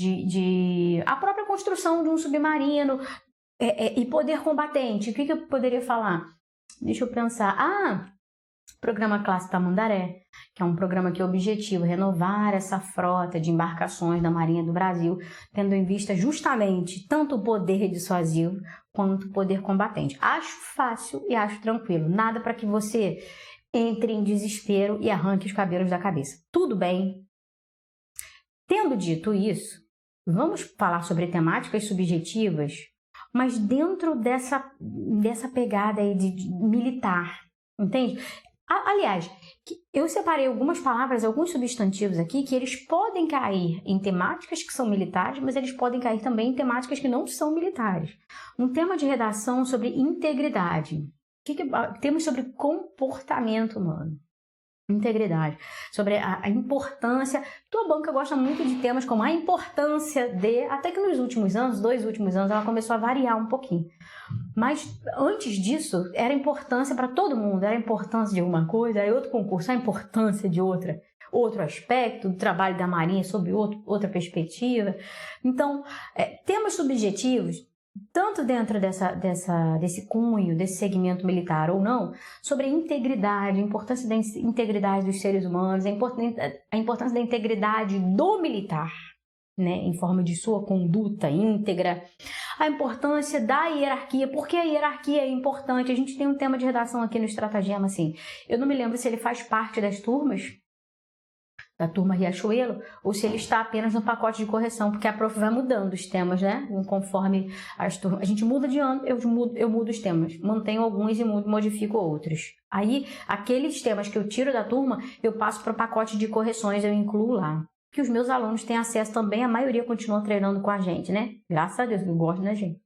A própria construção de um submarino, e poder combatente, o que eu poderia falar? Deixa eu pensar. Programa Classe Tamandaré, que é um programa que é objetivo renovar essa frota de embarcações da Marinha do Brasil, tendo em vista justamente tanto o poder dissuasivo quanto o poder combatente. Acho fácil e acho tranquilo, nada para que você entre em desespero e arranque os cabelos da cabeça. Tudo bem? Tendo dito isso, vamos falar sobre temáticas subjetivas, mas dentro dessa pegada aí de militar, entende? Aliás, eu separei algumas palavras, alguns substantivos aqui, que eles podem cair em temáticas que são militares, mas eles podem cair também em temáticas que não são militares. Um tema de redação sobre integridade. Temos sobre comportamento humano. Integridade, sobre a importância. Tua banca gosta muito de temas como a importância até que nos últimos anos, 2 últimos anos, ela começou a variar um pouquinho. Mas antes disso, era importância para todo mundo, era importância de alguma coisa, aí outro concurso, a importância de outro aspecto do trabalho da Marinha sob outra perspectiva. Então, temas subjetivos, tanto dentro desse cunho, desse segmento militar ou não, sobre a integridade, a importância da integridade dos seres humanos, a importância da integridade do militar, né, em forma de sua conduta íntegra, a importância da hierarquia, porque a hierarquia é importante. A gente tem um tema de redação aqui no Estratagema, assim, eu não me lembro se ele faz parte das turmas, da turma Riachuelo, ou se ele está apenas no pacote de correção, porque a prof vai mudando os temas, né? Conforme as turmas. A gente muda de ano, eu mudo os temas. Mantenho alguns e modifico outros. Aí, aqueles temas que eu tiro da turma, eu passo para o pacote de correções, eu incluo lá. Que os meus alunos têm acesso também, a maioria continua treinando com a gente, né? Graças a Deus, eu gosto da gente.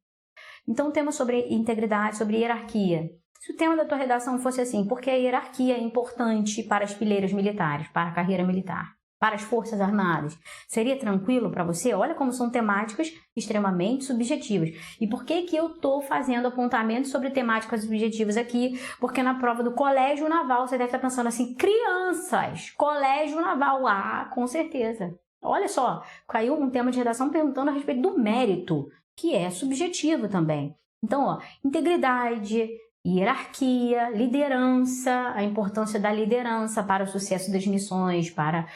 Então, o tema sobre integridade, sobre hierarquia. Se o tema da tua redação fosse assim, porque a hierarquia é importante para as fileiras militares, para a carreira militar, para as Forças Armadas, seria tranquilo para você? Olha como são temáticas extremamente subjetivas. E por que eu estou fazendo apontamentos sobre temáticas subjetivas aqui? Porque na prova do Colégio Naval, você deve estar pensando assim, crianças, Colégio Naval, com certeza. Olha só, caiu um tema de redação perguntando a respeito do mérito, que é subjetivo também. Então, ó, integridade, hierarquia, liderança, a importância da liderança para o sucesso das missões, para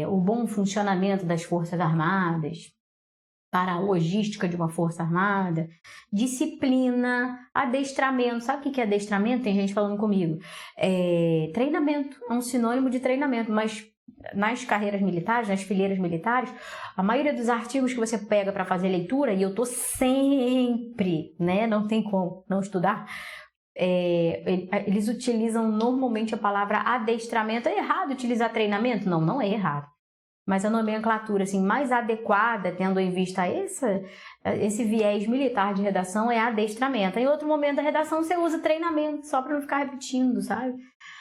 o bom funcionamento das Forças Armadas, para a logística de uma Força Armada, disciplina, adestramento. Sabe o que é adestramento? Tem gente falando comigo. Treinamento, é um sinônimo de treinamento, mas nas carreiras militares, nas fileiras militares, a maioria dos artigos que você pega para fazer leitura, e eu tô sempre, né, não tem como não estudar, eles utilizam normalmente a palavra adestramento. É errado utilizar treinamento? Não, não é errado. Mas a nomenclatura assim, mais adequada, tendo em vista esse viés militar de redação, é adestramento. Em outro momento da redação, você usa treinamento, só para não ficar repetindo, sabe?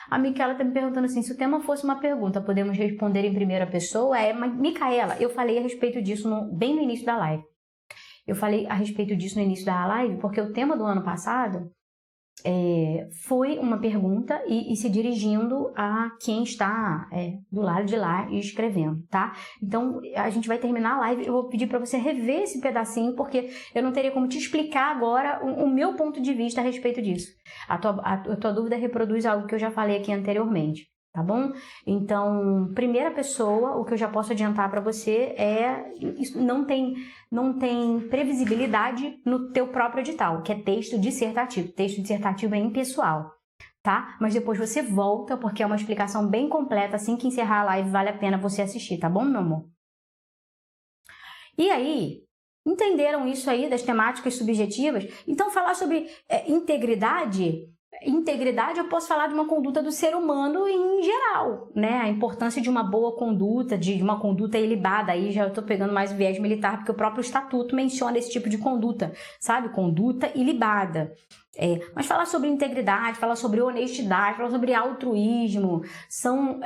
A Micaela está me perguntando assim, se o tema fosse uma pergunta, podemos responder em primeira pessoa? Mas, Micaela, eu falei a respeito disso bem no início da live. Eu falei a respeito disso no início da live, porque o tema do ano passado foi uma pergunta e se dirigindo a quem está do lado de lá e escrevendo, tá? Então, a gente vai terminar a live, eu vou pedir para você rever esse pedacinho, porque eu não teria como te explicar agora o meu ponto de vista a respeito disso. A tua dúvida reproduz algo que eu já falei aqui anteriormente, tá bom? Então, primeira pessoa, o que eu já posso adiantar para você isso não tem previsibilidade no teu próprio edital, que é texto dissertativo. Texto dissertativo é impessoal, tá? Mas depois você volta, porque é uma explicação bem completa. Assim que encerrar a live, vale a pena você assistir, tá bom, meu amor? E aí, entenderam isso aí das temáticas subjetivas? Então, falar sobre integridade... Integridade, eu posso falar de uma conduta do ser humano em geral, né? A importância de uma boa conduta, de uma conduta ilibada. Aí já eu tô pegando mais o viés militar, porque o próprio estatuto menciona esse tipo de conduta, sabe? Conduta ilibada. Mas falar sobre integridade, falar sobre honestidade, falar sobre altruísmo, são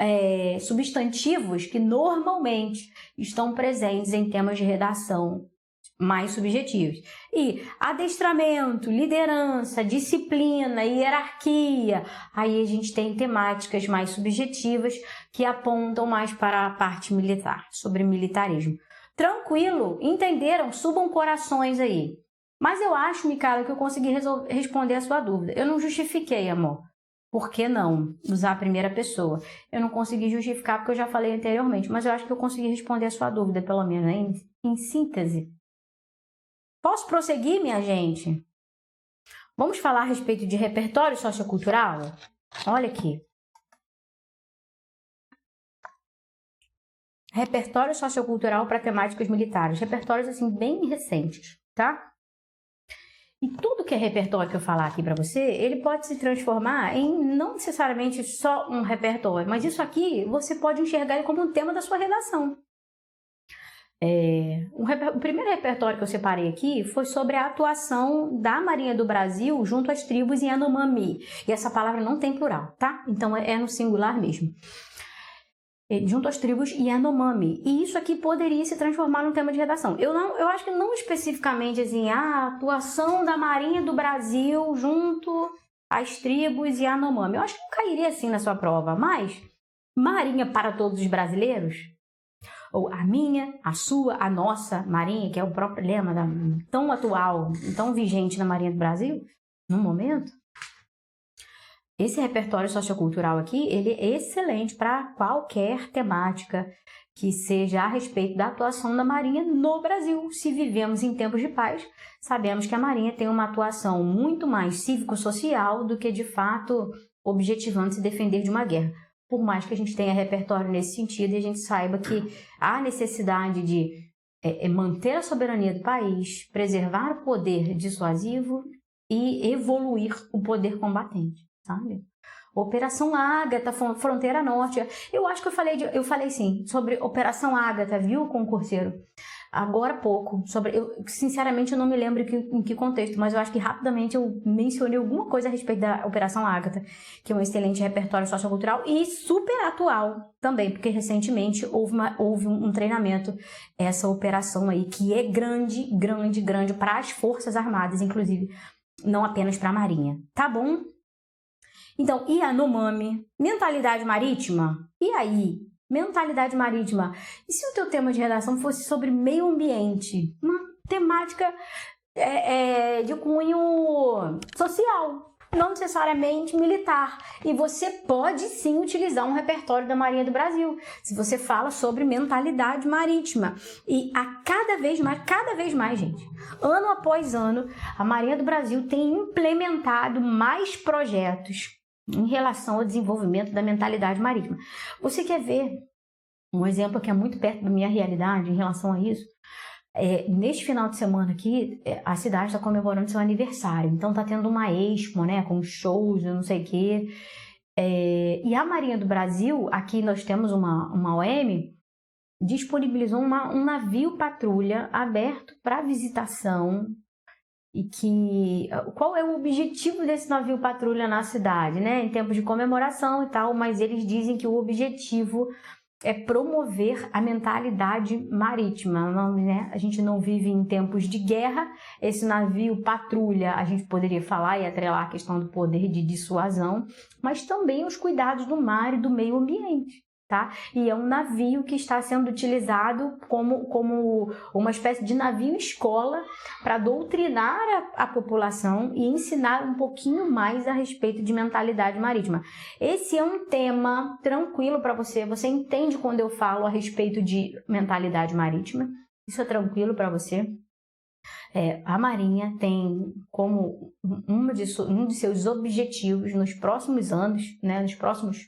substantivos que normalmente estão presentes em temas de redação mais subjetivos. E adestramento, liderança, disciplina, hierarquia. Aí a gente tem temáticas mais subjetivas que apontam mais para a parte militar, sobre militarismo. Tranquilo? Entenderam? Subam corações aí. Mas eu acho, Micaela, que eu consegui responder a sua dúvida. Eu não justifiquei, amor. Por que não usar a primeira pessoa? Eu não consegui justificar porque eu já falei anteriormente, mas eu acho que eu consegui responder a sua dúvida, pelo menos, né? Em síntese. Posso prosseguir, minha gente? Vamos falar a respeito de repertório sociocultural? Olha aqui. Repertório sociocultural para temáticas militares. Repertórios, assim, bem recentes, tá? E tudo que é repertório que eu falar aqui para você, ele pode se transformar em não necessariamente só um repertório, mas isso aqui você pode enxergar ele como um tema da sua redação. O primeiro repertório que eu separei aqui foi sobre a atuação da Marinha do Brasil junto às tribos Yanomami. E essa palavra não tem plural, tá? Então é no singular mesmo. Junto às tribos Yanomami. E isso aqui poderia se transformar num tema de redação. Eu acho que não especificamente assim, a atuação da Marinha do Brasil junto às tribos Yanomami. Eu acho que não cairia assim na sua prova, mas Marinha para todos os brasileiros, ou a minha, a sua, a nossa Marinha, que é o próprio lema tão atual, tão vigente na Marinha do Brasil, no momento. Esse repertório sociocultural aqui, ele é excelente para qualquer temática que seja a respeito da atuação da Marinha no Brasil. Se vivemos em tempos de paz, sabemos que a Marinha tem uma atuação muito mais cívico-social do que, de fato, objetivando se defender de uma guerra. Por mais que a gente tenha repertório nesse sentido e a gente saiba que há necessidade de manter a soberania do país, preservar o poder dissuasivo e evoluir o poder combatente, sabe? Operação Ágata, Fronteira Norte. Eu acho que eu falei sim, sobre Operação Ágata, viu, concurseiro? agora há pouco, sinceramente eu não me lembro em que contexto, mas eu acho que rapidamente eu mencionei alguma coisa a respeito da Operação Ágata, que é um excelente repertório sociocultural e super atual também, porque recentemente houve um treinamento, essa operação aí, que é grande para as Forças Armadas, inclusive, não apenas para a Marinha, tá bom? Então, Yanomami, mentalidade marítima, e aí? Mentalidade marítima. E se o teu tema de redação fosse sobre meio ambiente? Uma temática de cunho social, não necessariamente militar. E você pode sim utilizar um repertório da Marinha do Brasil, se você fala sobre mentalidade marítima. E cada vez mais, gente, ano após ano, a Marinha do Brasil tem implementado mais projetos em relação ao desenvolvimento da mentalidade marítima. Você quer ver um exemplo que é muito perto da minha realidade em relação a isso? Neste final de semana aqui, a cidade está comemorando seu aniversário, então está tendo uma expo, né, com shows, não sei o quê. E a Marinha do Brasil, aqui nós temos uma OM, disponibilizou um navio patrulha aberto para visitação. E qual é o objetivo desse navio patrulha na cidade, né? Em tempos de comemoração e tal, mas eles dizem que o objetivo é promover a mentalidade marítima, né? A gente não vive em tempos de guerra, esse navio patrulha, a gente poderia falar e atrelar a questão do poder de dissuasão, mas também os cuidados do mar e do meio ambiente. Tá? E é um navio que está sendo utilizado como uma espécie de navio escola para doutrinar a população e ensinar um pouquinho mais a respeito de mentalidade marítima. Esse é um tema tranquilo para você. Você entende quando eu falo a respeito de mentalidade marítima? Isso é tranquilo para você? A Marinha tem como um de seus objetivos nos próximos anos, né, nos próximos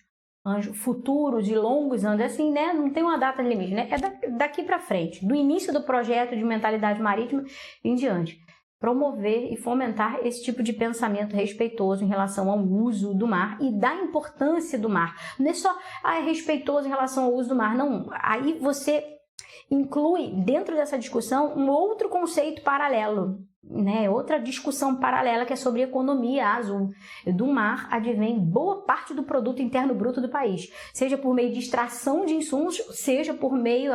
futuros e longos anos, assim, né? Não tem uma data limite, né? É daqui para frente, do início do projeto de mentalidade marítima em diante. Promover e fomentar esse tipo de pensamento respeitoso em relação ao uso do mar e da importância do mar. Não é só é respeitoso em relação ao uso do mar, não. Aí você inclui dentro dessa discussão um outro conceito paralelo, né? Outra discussão paralela que é sobre economia azul. Do mar advém boa parte do produto interno bruto do país, seja por meio de extração de insumos, seja por meio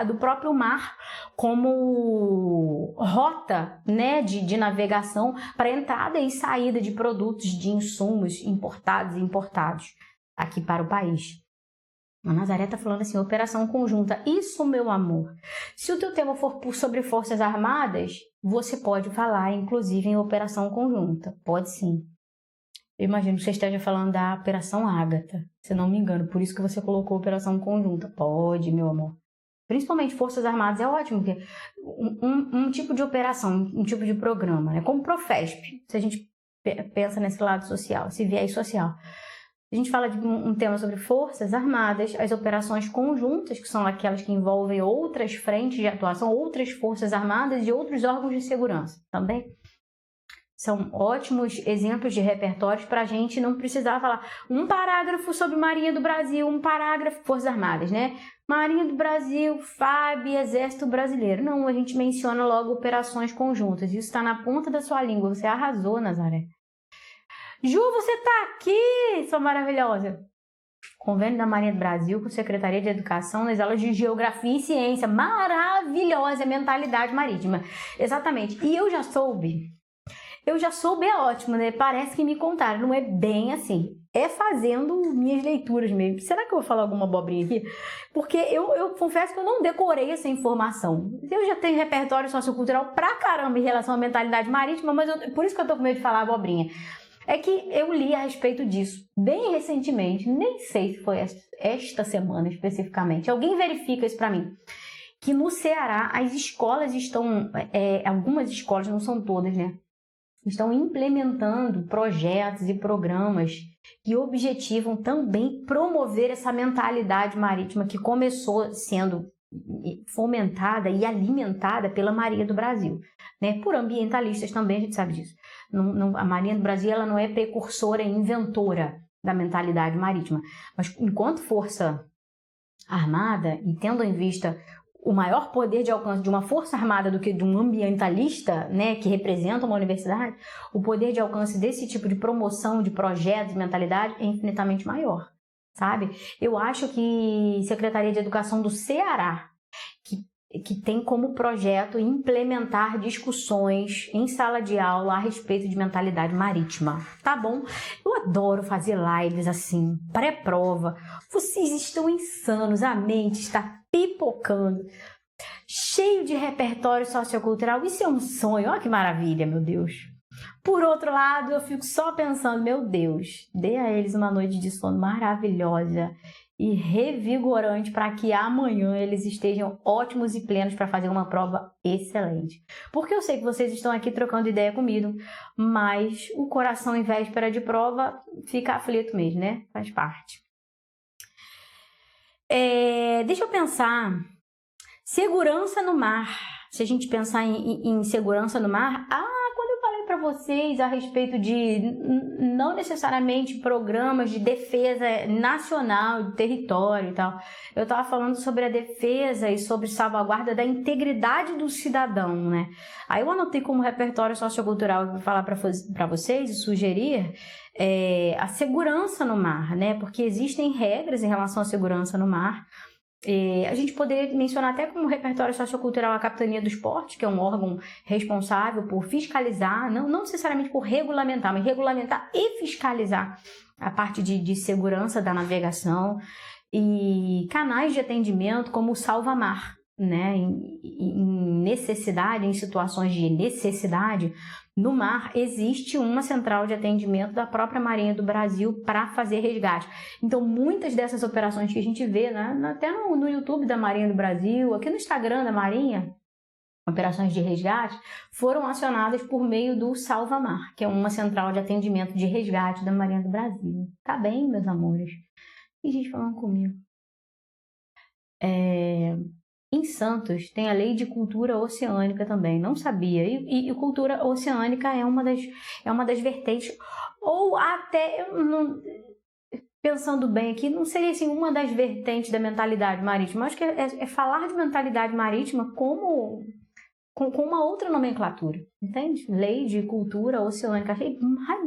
do próprio mar como rota, né, de navegação para entrada e saída de produtos, de insumos importados e importados aqui para o país. A Nazaré está falando assim, operação conjunta. Isso, meu amor. Se o teu tema for sobre Forças Armadas, você pode falar, inclusive, em operação conjunta. Pode sim. Eu imagino que você esteja falando da Operação Ágata, se não me engano. Por isso que você colocou operação conjunta. Pode, meu amor. Principalmente Forças Armadas é ótimo, porque um tipo de operação, um tipo de programa, né? Como Profesp, se a gente pensa nesse lado social, esse viés social. A gente fala de um tema sobre Forças Armadas, as operações conjuntas, que são aquelas que envolvem outras frentes de atuação, outras Forças Armadas e outros órgãos de segurança também. São ótimos exemplos de repertórios para a gente não precisar falar um parágrafo sobre Marinha do Brasil, um parágrafo Forças Armadas, né? Marinha do Brasil, FAB, Exército Brasileiro. Não, a gente menciona logo operações conjuntas. Isso está na ponta da sua língua. Você arrasou, Nazaré. Ju, você tá aqui, sua maravilhosa. Convênio da Marinha do Brasil com Secretaria de Educação nas aulas de Geografia e Ciência. Maravilhosa mentalidade marítima. Exatamente. E eu já soube é ótimo, né? Parece que me contaram. Não é bem assim. É fazendo minhas leituras mesmo. Será que eu vou falar alguma abobrinha aqui? Porque eu confesso que eu não decorei essa informação. Eu já tenho repertório sociocultural pra caramba em relação à mentalidade marítima, mas por isso que eu tô com medo de falar abobrinha. É que eu li a respeito disso bem recentemente, nem sei se foi esta semana especificamente. Alguém verifica isso para mim. Que no Ceará as escolas estão, algumas escolas, não são todas, né? Estão implementando projetos e programas que objetivam também promover essa mentalidade marítima que começou sendo fomentada e alimentada pela Marinha do Brasil, né? Por ambientalistas também, a gente sabe disso. A Marinha do Brasil ela não é precursora e inventora da mentalidade marítima, mas enquanto força armada e tendo em vista o maior poder de alcance de uma força armada do que de um ambientalista, né, que representa uma universidade, o poder de alcance desse tipo de promoção de projetos, de mentalidade é infinitamente maior, sabe? Eu acho que Secretaria de Educação do Ceará, que tem como projeto implementar discussões em sala de aula a respeito de mentalidade marítima, tá bom? Eu adoro fazer lives assim, pré-prova. Vocês estão insanos, a mente está pipocando, cheio de repertório sociocultural. Isso é um sonho, olha que maravilha, meu Deus. Por outro lado, eu fico só pensando, meu Deus, dê a eles uma noite de sono maravilhosa e revigorante para que amanhã eles estejam ótimos e plenos para fazer uma prova excelente. Porque eu sei que vocês estão aqui trocando ideia comigo, mas o coração em véspera de prova fica aflito mesmo, né? Faz parte. Deixa eu pensar. Segurança no mar. Se a gente pensar em segurança no mar, quando eu falei para vocês a respeito de não necessariamente programas de defesa nacional, de território e tal, eu estava falando sobre a defesa e sobre salvaguarda da integridade do cidadão, né? Aí eu anotei como repertório sociocultural para falar para vocês e sugerir a segurança no mar, né? Porque existem regras em relação à segurança no mar. A gente poderia mencionar até como repertório sociocultural a Capitania do Esporte, que é um órgão responsável por fiscalizar, não necessariamente por regulamentar, mas regulamentar e fiscalizar a parte de segurança da navegação, e canais de atendimento como o Salva-Mar, né? Em necessidade, em situações de necessidade no mar, existe uma central de atendimento da própria Marinha do Brasil para fazer resgate. Então, muitas dessas operações que a gente vê, né, até no YouTube da Marinha do Brasil, aqui no Instagram da Marinha, operações de resgate, foram acionadas por meio do Salva-Mar, que é uma central de atendimento de resgate da Marinha do Brasil. Tá bem, meus amores? E gente falando comigo. Em Santos tem a Lei de Cultura Oceânica também, não sabia. E cultura oceânica é uma das vertentes, ou até, pensando bem aqui, não seria assim uma das vertentes da mentalidade marítima. Acho que é falar de mentalidade marítima com uma outra nomenclatura, entende? Lei de Cultura Oceânica. Achei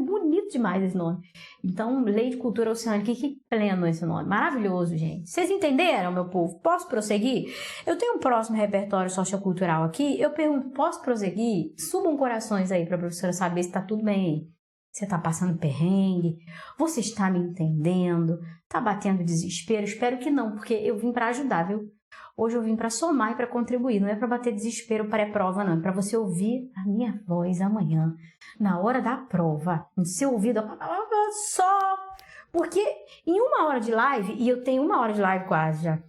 bonito demais esse nome. Então, Lei de Cultura Oceânica, que pleno esse nome. Maravilhoso, gente. Vocês entenderam, meu povo? Posso prosseguir? Eu tenho um próximo repertório sociocultural aqui. Eu pergunto, posso prosseguir? Subam corações aí para a professora saber se está tudo bem aí. Você está passando perrengue? Você está me entendendo? Está batendo desespero? Espero que não, porque eu vim para ajudar, viu? Hoje eu vim para somar e para contribuir, não é para bater desespero pré-prova, não. É para você ouvir a minha voz amanhã, na hora da prova, no seu ouvido, só. Porque em 1 hora de live, e eu tenho 1 hora de live quase já,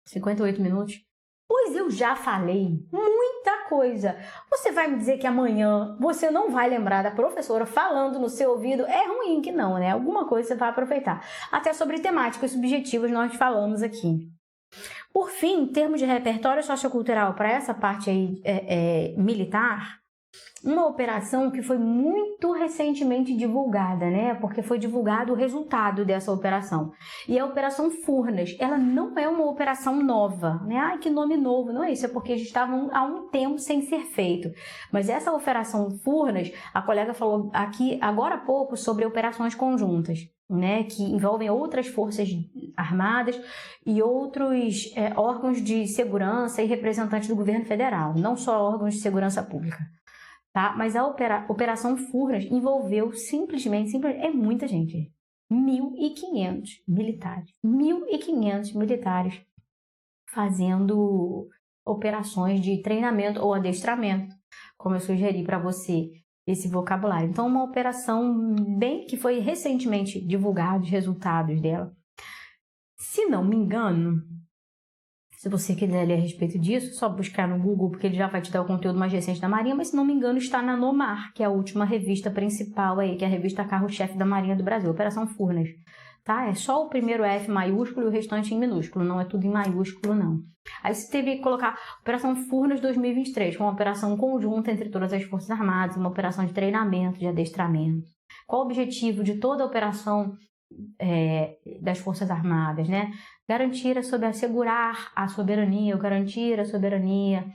58 minutos, pois eu já falei muita coisa. Você vai me dizer que amanhã você não vai lembrar da professora falando no seu ouvido? É ruim que não, né? Alguma coisa você vai aproveitar. Até sobre temáticas subjetivas nós falamos aqui. Por fim, em termos de repertório sociocultural para essa parte aí militar, uma operação que foi muito recentemente divulgada, né? Porque foi divulgado o resultado dessa operação. E a Operação Furnas, ela não é uma operação nova, né? Ai, que nome novo, não é isso, é porque a gente estava há um tempo sem ser feito. Mas essa Operação Furnas, a colega falou aqui agora há pouco sobre operações conjuntas, né, que envolvem outras forças armadas e outros órgãos de segurança e representantes do governo federal, não só órgãos de segurança pública, tá? Mas a Operação Furnas envolveu simplesmente, é muita gente, 1.500 militares, 1.500 militares fazendo operações de treinamento ou adestramento, como eu sugeri para você, esse vocabulário. Então, uma operação que foi recentemente divulgado os resultados dela. Se não me engano, se você quiser ler a respeito disso, só buscar no Google, porque ele já vai te dar o conteúdo mais recente da Marinha, mas se não me engano está na Nomar, que é a última revista principal aí, que é a revista carro-chefe da Marinha do Brasil, Operação Furnas. Tá? É só o primeiro F maiúsculo e o restante em minúsculo, não é tudo em maiúsculo, não. Aí você teve que colocar Operação Furnas 2023, com uma operação conjunta entre todas as Forças Armadas, uma operação de treinamento, de adestramento. Qual o objetivo de toda a operação das Forças Armadas, né? Garantir, assegurar a soberania, garantir a soberania,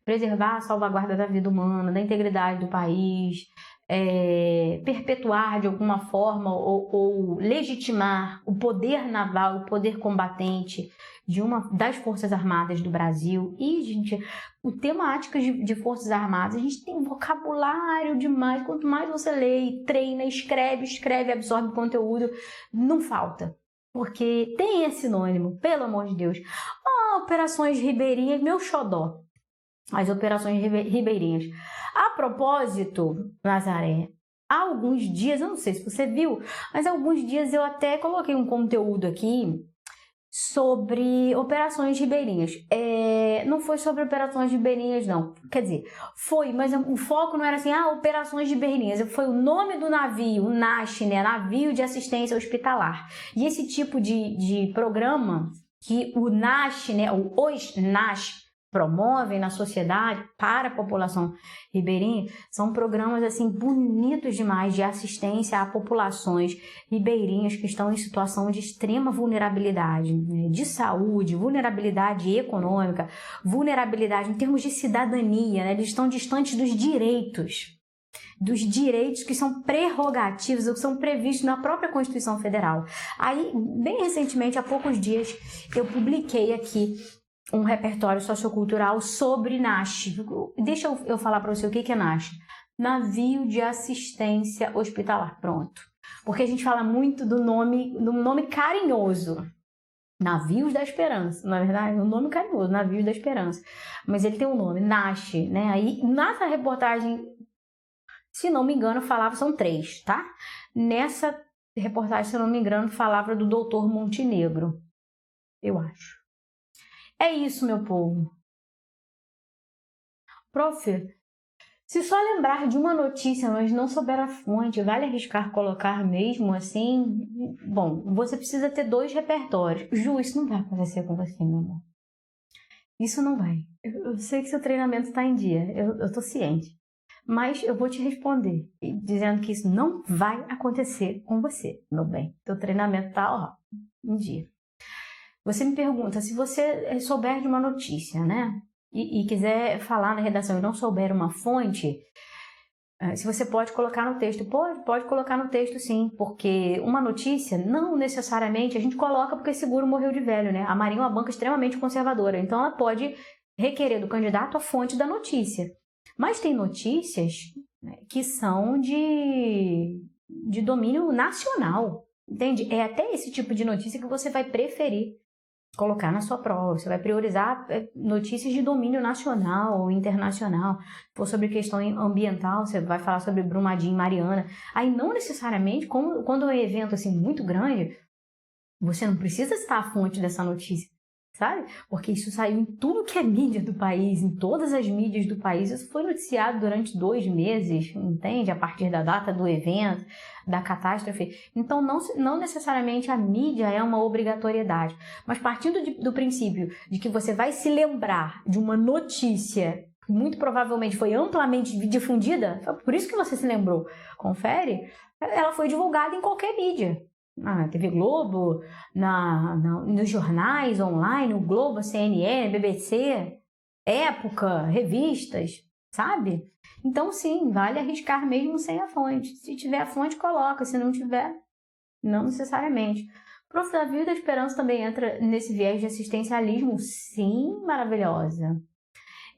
preservar a salvaguarda da vida humana, da integridade do país, perpetuar de alguma forma ou legitimar o poder naval, o poder combatente das Forças Armadas do Brasil. E, gente, o temáticas de Forças Armadas, a gente tem um vocabulário demais. Quanto mais você lê, treina, escreve, absorve conteúdo, não falta. Porque tem esse sinônimo, pelo amor de Deus. Operações Ribeirinhas, meu xodó. As operações ribeirinhas. A propósito, Nazaré, há alguns dias, eu não sei se você viu, mas há alguns dias eu até coloquei um conteúdo aqui sobre operações ribeirinhas. Não foi sobre operações ribeirinhas, não. Quer dizer, foi, mas o foco não era assim, operações ribeirinhas. Foi o nome do navio, o NASH, né? Navio de Assistência Hospitalar. E esse tipo de programa que o NASH, né? Os NASH promovem na sociedade para a população ribeirinha, são programas assim bonitos demais de assistência a populações ribeirinhas que estão em situação de extrema vulnerabilidade, né, de saúde, vulnerabilidade econômica, vulnerabilidade em termos de cidadania, né, eles estão distantes dos direitos que são prerrogativos ou que são previstos na própria Constituição Federal. Aí, bem recentemente, há poucos dias, eu publiquei aqui um repertório sociocultural sobre NASH. Deixa eu falar para você o que é NASH. Navio de Assistência Hospitalar. Pronto. Porque a gente fala muito do nome carinhoso. Navios da Esperança. Na verdade, um nome carinhoso, Navios da Esperança. Mas ele tem um nome, NASH, né? Aí, nessa reportagem, se não me engano, são 3, tá? Nessa reportagem, se não me engano, falava do Dr. Montenegro. Eu acho. É isso, meu povo. Prof, se só lembrar de uma notícia, mas não souber a fonte, vale arriscar colocar mesmo assim? Bom, você precisa ter 2 repertórios. Ju, isso não vai acontecer com você, meu amor. Isso não vai. Eu sei que seu treinamento está em dia, eu tô ciente. Mas eu vou te responder dizendo que isso não vai acontecer com você, meu bem. Seu treinamento tá, em dia. Você me pergunta, se você souber de uma notícia, né, e quiser falar na redação e não souber uma fonte, se você pode colocar no texto. Pode colocar no texto sim, porque uma notícia, não necessariamente, a gente coloca porque seguro morreu de velho, né? A Marinha é uma banca extremamente conservadora, então ela pode requerer do candidato a fonte da notícia. Mas tem notícias, né, que são de domínio nacional, entende? É até esse tipo de notícia que você vai preferir colocar na sua prova. Você vai priorizar notícias de domínio nacional ou internacional. Se for sobre questão ambiental, você vai falar sobre Brumadinho e Mariana. Aí não necessariamente, quando é um evento assim muito grande, você não precisa citar a fonte dessa notícia, sabe? Porque isso saiu em tudo que é mídia do país, em todas as mídias do país. Isso foi noticiado durante 2 meses, entende? A partir da data do evento, da catástrofe. Então, não necessariamente a mídia é uma obrigatoriedade. Mas partindo do princípio de que você vai se lembrar de uma notícia que muito provavelmente foi amplamente difundida, por isso que você se lembrou, confere, ela foi divulgada em qualquer mídia. Na TV Globo, nos jornais online, o Globo, a CNN, BBC, Época, revistas, sabe? Então, sim, vale arriscar mesmo sem a fonte. Se tiver a fonte, coloca. Se não tiver, não necessariamente. Prof. Navio da Esperança também entra nesse viés de assistencialismo? Sim, maravilhosa.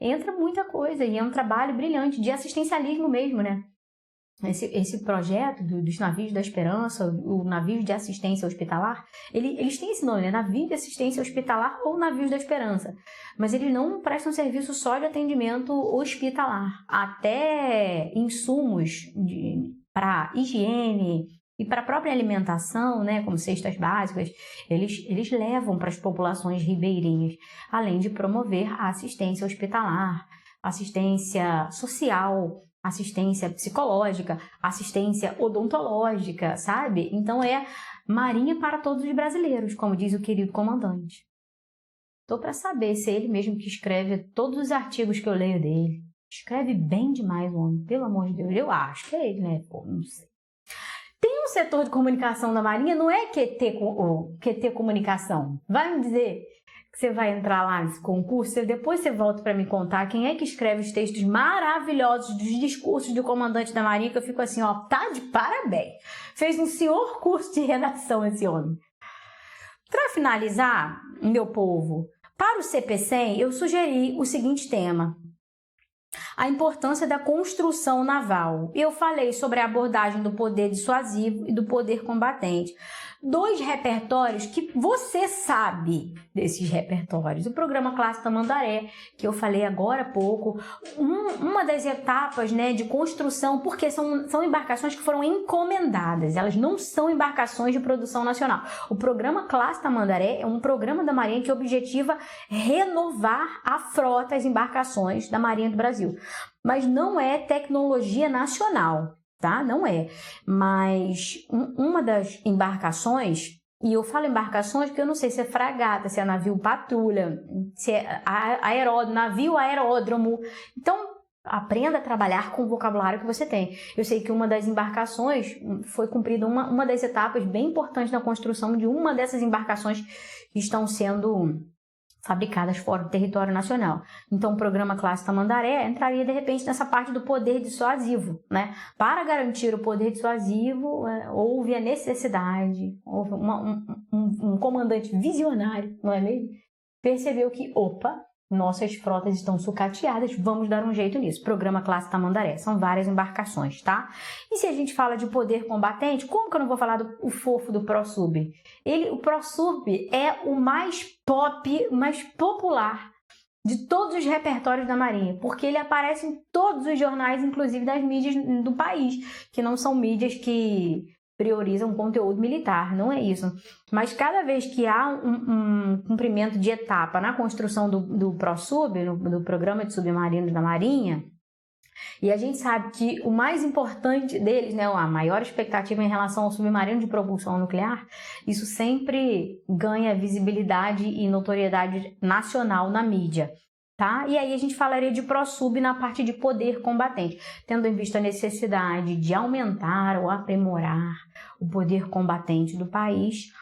Entra muita coisa e é um trabalho brilhante de assistencialismo mesmo, né? Esse projeto dos Navios da Esperança, o Navio de Assistência Hospitalar, eles têm esse nome, né? Navio de Assistência Hospitalar ou Navios da Esperança. Mas eles não prestam serviço só de atendimento hospitalar. Até insumos para higiene e para a própria alimentação, né? Como cestas básicas, eles levam para as populações ribeirinhas, além de promover a assistência hospitalar, assistência social, assistência psicológica, assistência odontológica, sabe? Então é Marinha para todos os brasileiros, como diz o querido comandante. Tô para saber se é ele mesmo que escreve todos os artigos que eu leio dele. Escreve bem demais o homem, pelo amor de Deus. Eu acho que é ele, né? Pô, não sei. Tem um setor de comunicação da Marinha não é QT Comunicação. Vai me dizer que você vai entrar lá nesse concurso, depois você volta para me contar quem é que escreve os textos maravilhosos dos discursos do comandante da Marinha, que eu fico assim, ó, tá de parabéns. Fez um senhor curso de redação esse homem. Para finalizar, meu povo, para o CP100 eu sugeri o seguinte tema: a importância da construção naval. Eu falei sobre a abordagem do poder dissuasivo e do poder combatente. 2 repertórios que você sabe desses repertórios. O programa Classe Tamandaré, que eu falei agora há pouco, uma das etapas, né, de construção, porque são embarcações que foram encomendadas, elas não são embarcações de produção nacional. O programa Classe Tamandaré é um programa da Marinha que objetiva renovar a frota, as embarcações da Marinha do Brasil. Mas não é tecnologia nacional. Tá? Não é, mas uma das embarcações, e eu falo embarcações porque eu não sei se é fragata, se é navio patrulha, se é navio aeródromo, então aprenda a trabalhar com o vocabulário que você tem. Eu sei que uma das embarcações foi cumprida uma das etapas bem importantes na construção de uma dessas embarcações que estão sendo fabricadas fora do território nacional. Então, o programa Classe Tamandaré entraria, de repente, nessa parte do poder dissuasivo, né? Para garantir o poder dissuasivo, houve a necessidade, houve um comandante visionário, não é mesmo? Percebeu que, opa, nossas frotas estão sucateadas, vamos dar um jeito nisso. Programa Classe Tamandaré, são várias embarcações, tá? E se a gente fala de poder combatente, como que eu não vou falar do fofo do ProSub? O ProSub é o mais pop, mais popular de todos os repertórios da Marinha, porque ele aparece em todos os jornais, inclusive das mídias do país, que não são mídias que priorizam conteúdo militar, não é isso. Mas cada vez que há um cumprimento de etapa na construção do ProSub, do Programa de Submarinos da Marinha, e a gente sabe que o mais importante deles, né, a maior expectativa em relação ao submarino de propulsão nuclear, isso sempre ganha visibilidade e notoriedade nacional na mídia. Tá? E aí a gente falaria de ProSub na parte de poder combatente, tendo em vista a necessidade de aumentar ou aprimorar o poder combatente do país.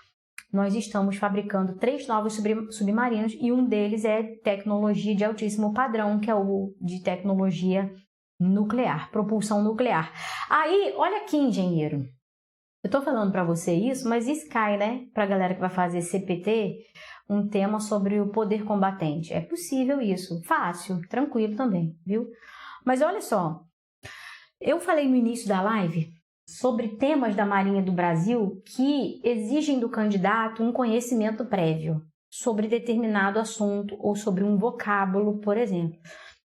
Nós estamos fabricando 3 novos submarinos e um deles é tecnologia de altíssimo padrão, que é o de tecnologia nuclear, propulsão nuclear. Aí, olha aqui, engenheiro, eu tô falando para você isso, mas isso cai, né, pra galera que vai fazer CPT, um tema sobre o poder combatente. É possível isso, fácil, tranquilo também, viu? Mas olha só, eu falei no início da live sobre temas da Marinha do Brasil que exigem do candidato um conhecimento prévio sobre determinado assunto ou sobre um vocábulo, por exemplo.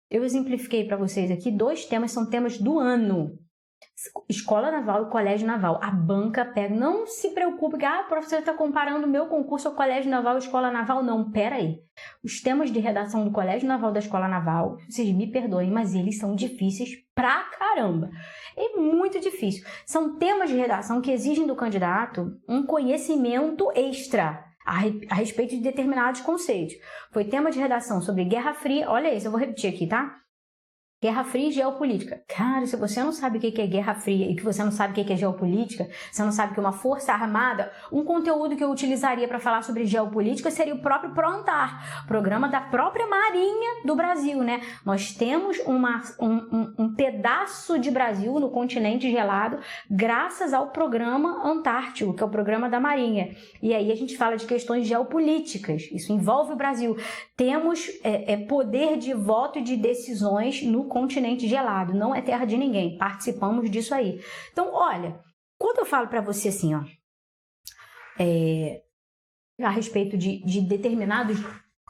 Eu exemplifiquei para vocês aqui 2 temas, são temas do ano. Escola Naval e Colégio Naval. A banca pega, não se preocupe que o professor está comparando o meu concurso ao Colégio Naval e Escola Naval. Não, pera aí. Os temas de redação do Colégio Naval e da Escola Naval, vocês me perdoem, mas eles são difíceis pra caramba. É muito difícil. São temas de redação que exigem do candidato um conhecimento extra a respeito de determinados conceitos. Foi tema de redação sobre Guerra Fria. Olha isso, eu vou repetir aqui, tá? Guerra Fria e geopolítica. Cara, se você não sabe o que é Guerra Fria e que você não sabe o que é geopolítica, você não sabe o que é uma força armada, um conteúdo que eu utilizaria para falar sobre geopolítica seria o próprio ProAntar, programa da própria Marinha do Brasil, né? Nós temos um pedaço de Brasil no continente gelado graças ao programa Antártico, que é o programa da Marinha. E aí a gente fala de questões geopolíticas, isso envolve o Brasil. Temos poder de voto e de decisões no continente gelado, não é terra de ninguém, participamos disso aí. Então, olha, quando eu falo para você assim, ó, a respeito de determinadas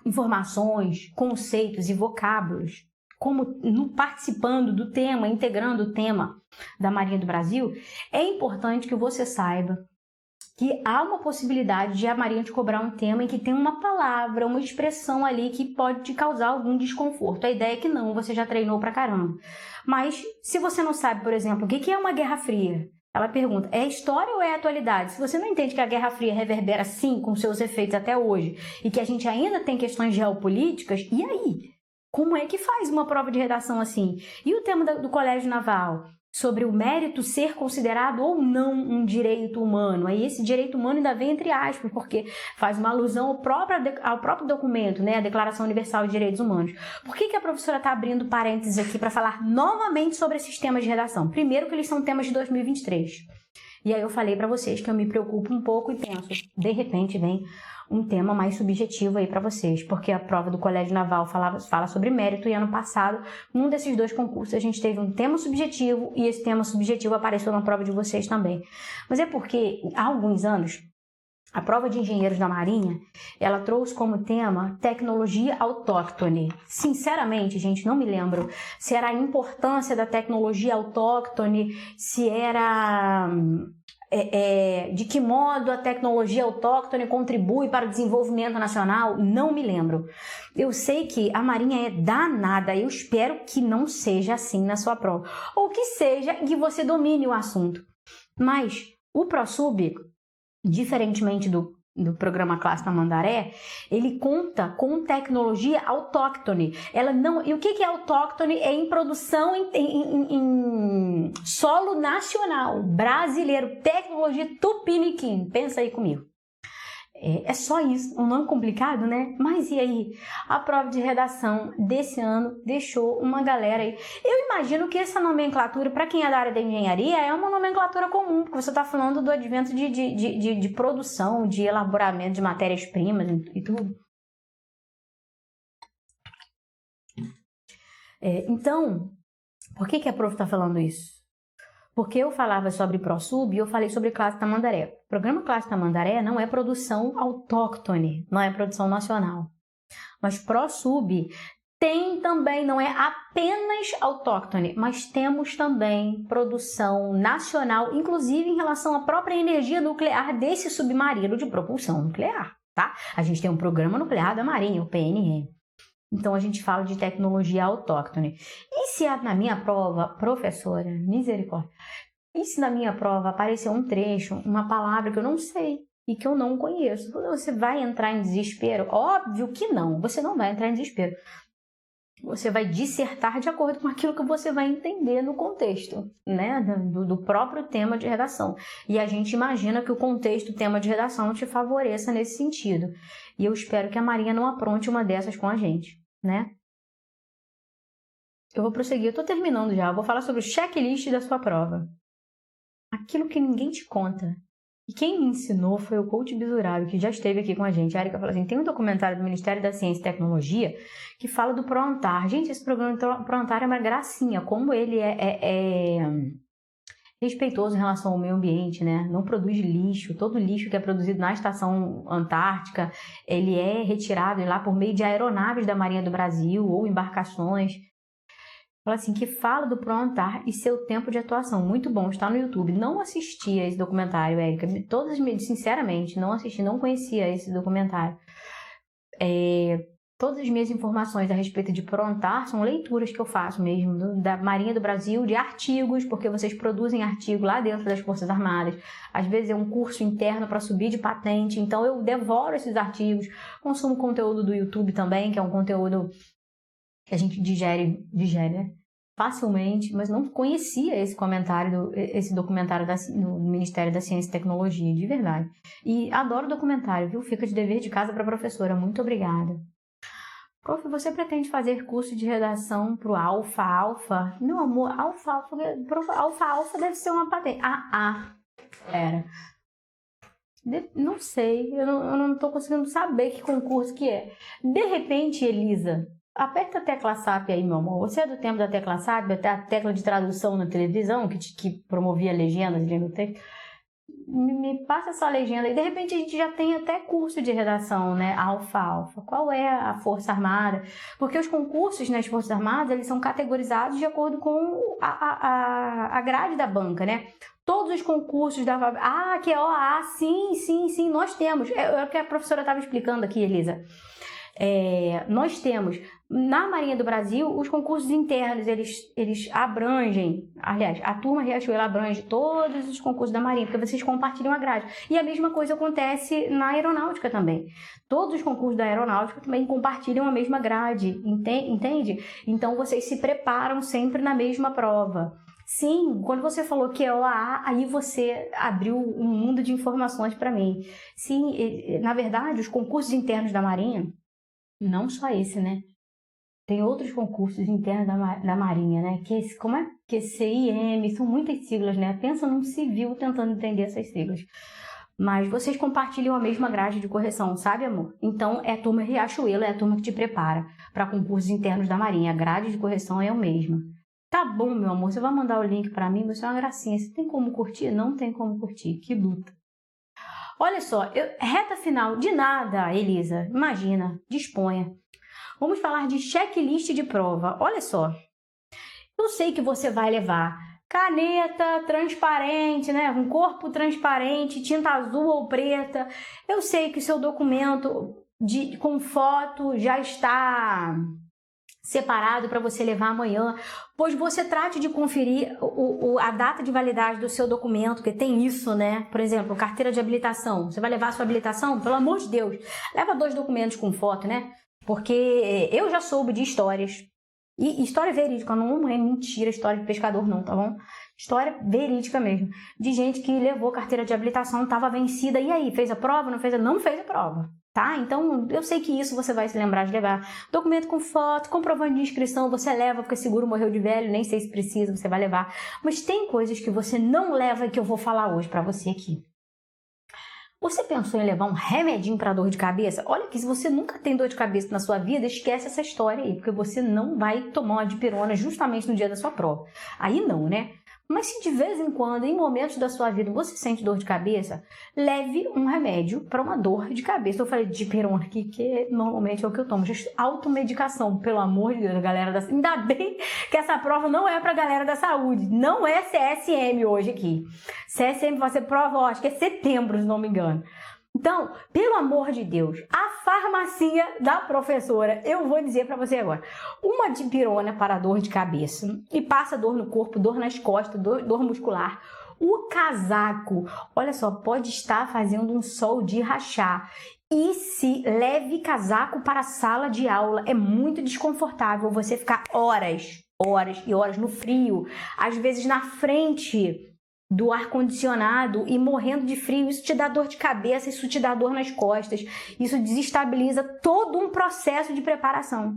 informações, conceitos e vocábulos, como participando do tema, integrando o tema da Marinha do Brasil, é importante que você saiba que há uma possibilidade de a Marinha te cobrar um tema em que tem uma palavra, uma expressão ali que pode te causar algum desconforto. A ideia é que não, você já treinou pra caramba. Mas se você não sabe, por exemplo, o que é uma Guerra Fria, ela pergunta, é história ou é atualidade? Se você não entende que a Guerra Fria reverbera sim com seus efeitos até hoje e que a gente ainda tem questões geopolíticas, e aí? Como é que faz uma prova de redação assim? E o tema do Colégio Naval? sobre o mérito ser considerado ou não um direito humano. Aí esse direito humano ainda vem entre aspas, porque faz uma alusão ao próprio documento, né? A Declaração Universal de Direitos Humanos. Por que a professora está abrindo parênteses aqui para falar novamente sobre esses temas de redação? Primeiro que eles são temas de 2023. E aí eu falei para vocês que eu me preocupo um pouco e penso, de repente vem um tema mais subjetivo aí para vocês, porque a prova do Colégio Naval fala sobre mérito, e ano passado, num desses dois concursos, a gente teve um tema subjetivo, e esse tema subjetivo apareceu na prova de vocês também. Mas é porque, há alguns anos, a prova de engenheiros da Marinha, ela trouxe como tema tecnologia autóctone. Sinceramente, gente, não me lembro se era a importância da tecnologia autóctone, se era... de que modo a tecnologia autóctone contribui para o desenvolvimento nacional, não me lembro. Eu sei que a Marinha é danada, eu espero que não seja assim na sua prova, ou que seja que você domine o assunto. Mas o ProSub, diferentemente do programa Classe Tamandaré, ele conta com tecnologia autóctone. Ela não, e o que é autóctone? É em produção em solo nacional, brasileiro, tecnologia tupiniquim. Pensa aí comigo. É só isso, um nome complicado, né? Mas e aí? A prova de redação desse ano deixou uma galera aí. Eu imagino que essa nomenclatura, para quem é da área da engenharia, é uma nomenclatura comum, porque você está falando do advento de produção, de elaboramento de matérias-primas e tudo. Então, por que a prof está falando isso? Porque eu falava sobre ProSub e eu falei sobre Classe Tamandaré. O programa Classe Tamandaré não é produção autóctone, não é produção nacional. Mas ProSub tem também, não é apenas autóctone, mas temos também produção nacional, inclusive em relação à própria energia nuclear desse submarino de propulsão nuclear, tá? A gente tem um programa nuclear da Marinha, o PNM. Então, a gente fala de tecnologia autóctone. E se na minha prova, professora, misericórdia, e se na minha prova aparecer um trecho, uma palavra que eu não sei e que eu não conheço, você vai entrar em desespero? Óbvio que não, você não vai entrar em desespero. Você vai dissertar de acordo com aquilo que você vai entender no contexto, né, do próprio tema de redação. E a gente imagina que o contexto, o tema de redação, te favoreça nesse sentido. E eu espero que a Marinha não apronte uma dessas com a gente, né? Eu vou prosseguir, eu estou terminando já. Eu vou falar sobre o checklist da sua prova. Aquilo que ninguém te conta. E quem me ensinou foi o coach Bisurado, que já esteve aqui com a gente. A Erika falou assim, tem um documentário do Ministério da Ciência e Tecnologia que fala do ProAntar. Gente, esse programa do ProAntar é uma gracinha, como ele é respeitoso em relação ao meio ambiente, né? Não produz lixo. Todo lixo que é produzido na Estação Antártica, ele é retirado lá por meio de aeronaves da Marinha do Brasil ou embarcações. Fala assim, que fala do ProAntar e seu tempo de atuação. Muito bom, está no YouTube. Não assisti a esse documentário, Érica. Sinceramente, não assisti, não conhecia esse documentário. Todas as minhas informações a respeito de ProAntar são leituras que eu faço mesmo, da Marinha do Brasil, de artigos, porque vocês produzem artigo lá dentro das Forças Armadas. Às vezes é um curso interno para subir de patente, então eu devoro esses artigos. Consumo conteúdo do YouTube também, que é um conteúdo que a gente digere, né? Facilmente, mas não conhecia esse documentário do Ministério da Ciência e Tecnologia, de verdade. E adoro o documentário, viu? Fica de dever de casa para a professora. Muito obrigada. Prof, você pretende fazer curso de redação para o Alfa? Meu amor, Alfa deve ser uma patente. Era. Não sei, eu não estou conseguindo saber que concurso que é. De repente, Elisa, aperta a tecla SAP aí, meu amor. Você é do tempo da tecla SAP, até a tecla de tradução na televisão, que promovia legendas ali no texto. Me passa essa legenda. E de repente a gente já tem até curso de redação, né? Alfa. Qual é a Força Armada? Porque os concursos nas Forças Armadas, eles são categorizados de acordo com a grade da banca, né? Todos os concursos da... que é OA, sim, nós temos. É o que a professora estava explicando aqui, Elisa. Nós temos na Marinha do Brasil os concursos internos, eles abrangem, aliás, a turma Riachuelo abrange todos os concursos da Marinha, porque vocês compartilham a grade. E a mesma coisa acontece na aeronáutica também. Todos os concursos da aeronáutica também compartilham a mesma grade, entende? Então vocês se preparam sempre na mesma prova. Sim, quando você falou que é OAA, aí você abriu um mundo de informações para mim. Sim, na verdade, os concursos internos da Marinha, não só esse, né? Tem outros concursos internos da Marinha, né? Como é? QCIM, são muitas siglas, né? Pensa num civil tentando entender essas siglas. Mas vocês compartilham a mesma grade de correção, sabe, amor? Então, é a turma Riachuelo, é a turma que te prepara para concursos internos da Marinha. A grade de correção é a mesma. Tá bom, meu amor, você vai mandar o link para mim, você é uma gracinha. Você tem como curtir? Não tem como curtir. Que luta. Olha só, reta final de nada, Elisa. Imagina, disponha. Vamos falar de checklist de prova. Olha só, eu sei que você vai levar caneta transparente, né? Um corpo transparente, tinta azul ou preta. Eu sei que o seu documento com foto já está separado para você levar amanhã, pois você trate de conferir a data de validade do seu documento, porque tem isso, né? Por exemplo, carteira de habilitação. Você vai levar a sua habilitação? Pelo amor de Deus, leva 2 documentos com foto, né? Porque eu já soube de histórias, e história verídica, não é mentira, história de pescador não, tá bom? História verídica mesmo, de gente que levou carteira de habilitação, estava vencida, e aí, fez a prova, não fez a prova, tá? Então, eu sei que isso você vai se lembrar de levar. Documento com foto, comprovante de inscrição, você leva, porque seguro morreu de velho, nem sei se precisa, você vai levar. Mas tem coisas que você não leva e que eu vou falar hoje pra você aqui. Você pensou em levar um remedinho para dor de cabeça? Olha que se você nunca tem dor de cabeça na sua vida, esquece essa história aí, porque você não vai tomar uma dipirona justamente no dia da sua prova. Aí não, né? Mas se de vez em quando, em momentos da sua vida, você sente dor de cabeça, leve um remédio para uma dor de cabeça. Eu falei de dipirona aqui, que normalmente é o que eu tomo. Automedicação, pelo amor de Deus, galera da... Ainda bem que essa prova não é para galera da saúde. Não é CSM hoje aqui. CSM vai ser prova, acho que é setembro, se não me engano. Então, pelo amor de Deus, a farmacinha da professora, eu vou dizer para você agora, uma dipirona para dor de cabeça e passa dor no corpo, dor nas costas, dor muscular. O casaco, olha só, pode estar fazendo um sol de rachar. E se leve casaco para a sala de aula, é muito desconfortável você ficar horas e horas no frio, às vezes na frente do ar-condicionado e morrendo de frio. Isso te dá dor de cabeça, isso te dá dor nas costas, isso desestabiliza todo um processo de preparação.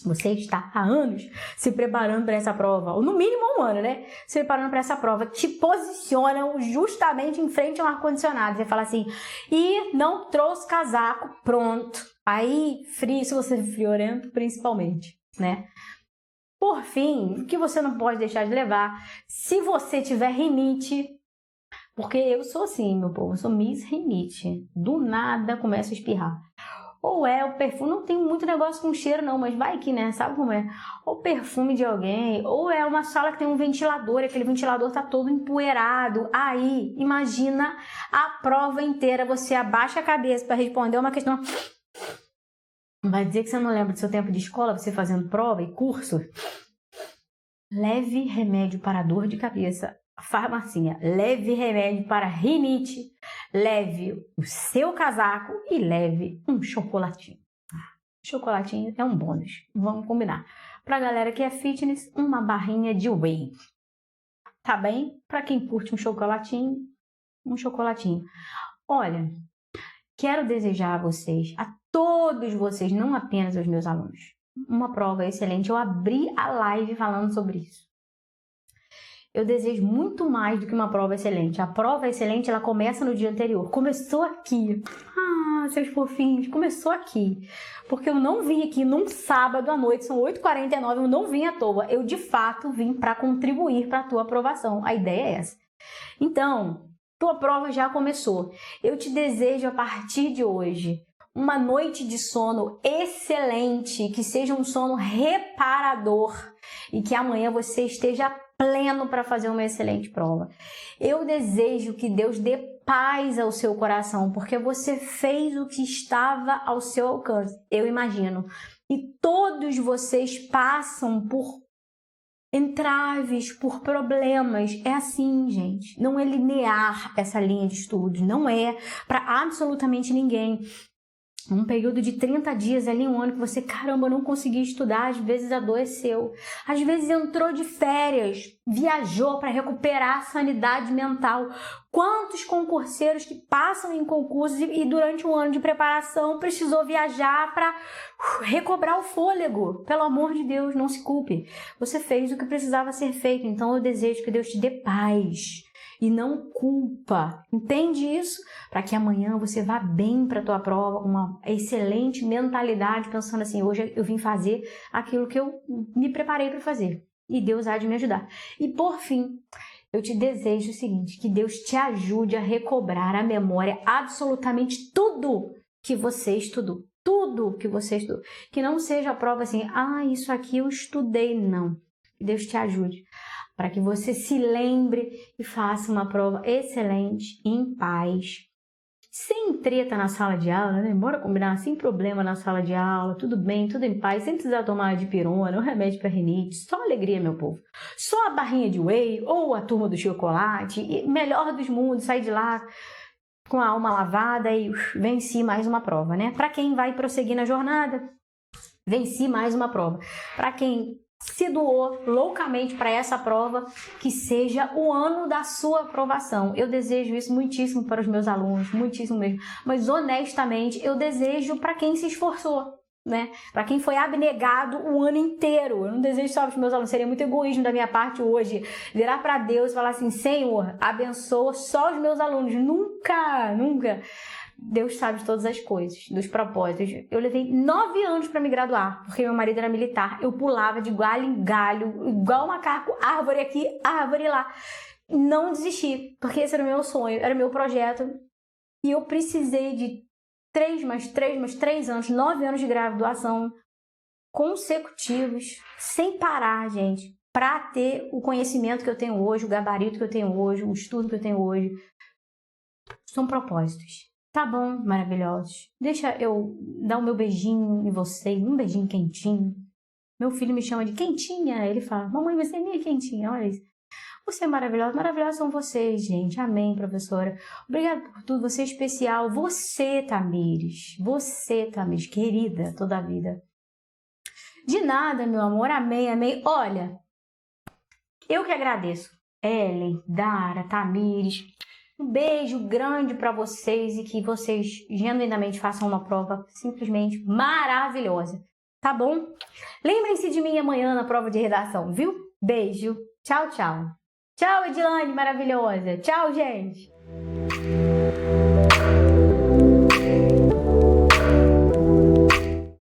Você está há anos se preparando para essa prova, ou no mínimo há 1 ano, né? Se preparando para essa prova, te posicionam justamente em frente ao ar-condicionado. Você fala assim, e não trouxe casaco, pronto. Aí, frio, se você é friorento, principalmente, né? Por fim, o que você não pode deixar de levar, se você tiver rinite, porque eu sou assim, meu povo, eu sou Miss Rinite, do nada começa a espirrar. Ou é o perfume, não tem muito negócio com cheiro não, mas vai que, né, sabe como é? Ou perfume de alguém, ou é uma sala que tem um ventilador, e aquele ventilador tá todo empoeirado. Aí, imagina a prova inteira, você abaixa a cabeça para responder uma questão... Vai dizer que você não lembra do seu tempo de escola, você fazendo prova e curso? Leve remédio para dor de cabeça, farmacinha. Leve remédio para rinite. Leve o seu casaco e leve um chocolatinho. Chocolatinho é um bônus, vamos combinar. Pra galera que é fitness, uma barrinha de whey. Tá bem? Pra quem curte um chocolatinho, um chocolatinho. Olha, quero desejar a vocês, a todos vocês, não apenas aos meus alunos, uma prova excelente. Eu abri a live falando sobre isso. Eu desejo muito mais do que uma prova excelente. A prova excelente, ela começa no dia anterior. Começou aqui. Ah, seus fofinhos, começou aqui. Porque eu não vim aqui num sábado à noite, são 8h49, eu não vim à toa. Eu, de fato, vim para contribuir para a tua aprovação. A ideia é essa. Então, tua prova já começou. Eu te desejo, a partir de hoje, uma noite de sono excelente, que seja um sono reparador e que amanhã você esteja pleno para fazer uma excelente prova. Eu desejo que Deus dê paz ao seu coração, porque você fez o que estava ao seu alcance, eu imagino. E todos vocês passam por entraves, por problemas. É assim, gente. Não é linear essa linha de estudos, não é para absolutamente ninguém. Um período de 30 dias ali, um ano que você, caramba, não conseguiu estudar, às vezes adoeceu, às vezes entrou de férias, viajou para recuperar a sanidade mental. Quantos concurseiros que passam em concursos e durante um ano de preparação precisou viajar para recobrar o fôlego? Pelo amor de Deus, não se culpe. Você fez o que precisava ser feito, então eu desejo que Deus te dê paz e não culpa. Entende isso? Para que amanhã você vá bem para a tua prova, com uma excelente mentalidade, pensando assim, hoje eu vim fazer aquilo que eu me preparei para fazer. E Deus há de me ajudar. E por fim, eu te desejo o seguinte, que Deus te ajude a recobrar a memória absolutamente tudo que você estudou. Tudo que você estudou. Que não seja a prova assim, isso aqui eu estudei, não. Que Deus te ajude para que você se lembre e faça uma prova excelente, em paz, sem treta na sala de aula, né? Bora combinar, sem problema na sala de aula, tudo bem, tudo em paz, sem precisar tomar dipirona, um remédio para rinite, só alegria, meu povo. Só a barrinha de whey ou a turma do chocolate, e melhor dos mundos, sair de lá com a alma lavada e venci mais uma prova, né? Para quem vai prosseguir na jornada, venci mais uma prova. Para quem se doou loucamente para essa prova, que seja o ano da sua aprovação. Eu desejo isso muitíssimo para os meus alunos, muitíssimo mesmo. Mas honestamente, eu desejo para quem se esforçou, né? Para quem foi abnegado o ano inteiro. Eu não desejo só para os meus alunos, seria muito egoísmo da minha parte hoje virar para Deus e falar assim, Senhor, abençoa só os meus alunos. Nunca, nunca. Deus sabe de todas as coisas, dos propósitos. Eu levei 9 anos para me graduar, porque meu marido era militar. Eu pulava de galho em galho, igual um macaco, árvore aqui, árvore lá. Não desisti, porque esse era o meu sonho, era o meu projeto. E eu precisei de 3 mais 3 anos, 9 anos de graduação consecutivos, sem parar, gente, para ter o conhecimento que eu tenho hoje, o gabarito que eu tenho hoje, o estudo que eu tenho hoje. São propósitos. Tá bom, maravilhosos. Deixa eu dar o meu beijinho em vocês, um beijinho quentinho. Meu filho me chama de quentinha. Ele fala, mamãe, você é minha quentinha, olha isso. Você é maravilhosa, maravilhosos são vocês, gente. Amém, professora. Obrigada por tudo, você é especial. Você, Tamires, querida toda a vida. De nada, meu amor, amém, amém. Olha, eu que agradeço. Ellen, Dara, Tamires. Um beijo grande para vocês e que vocês genuinamente façam uma prova simplesmente maravilhosa, tá bom? Lembrem-se de mim amanhã na prova de redação, viu? Beijo, tchau, tchau. Tchau, Edilane maravilhosa. Tchau, gente.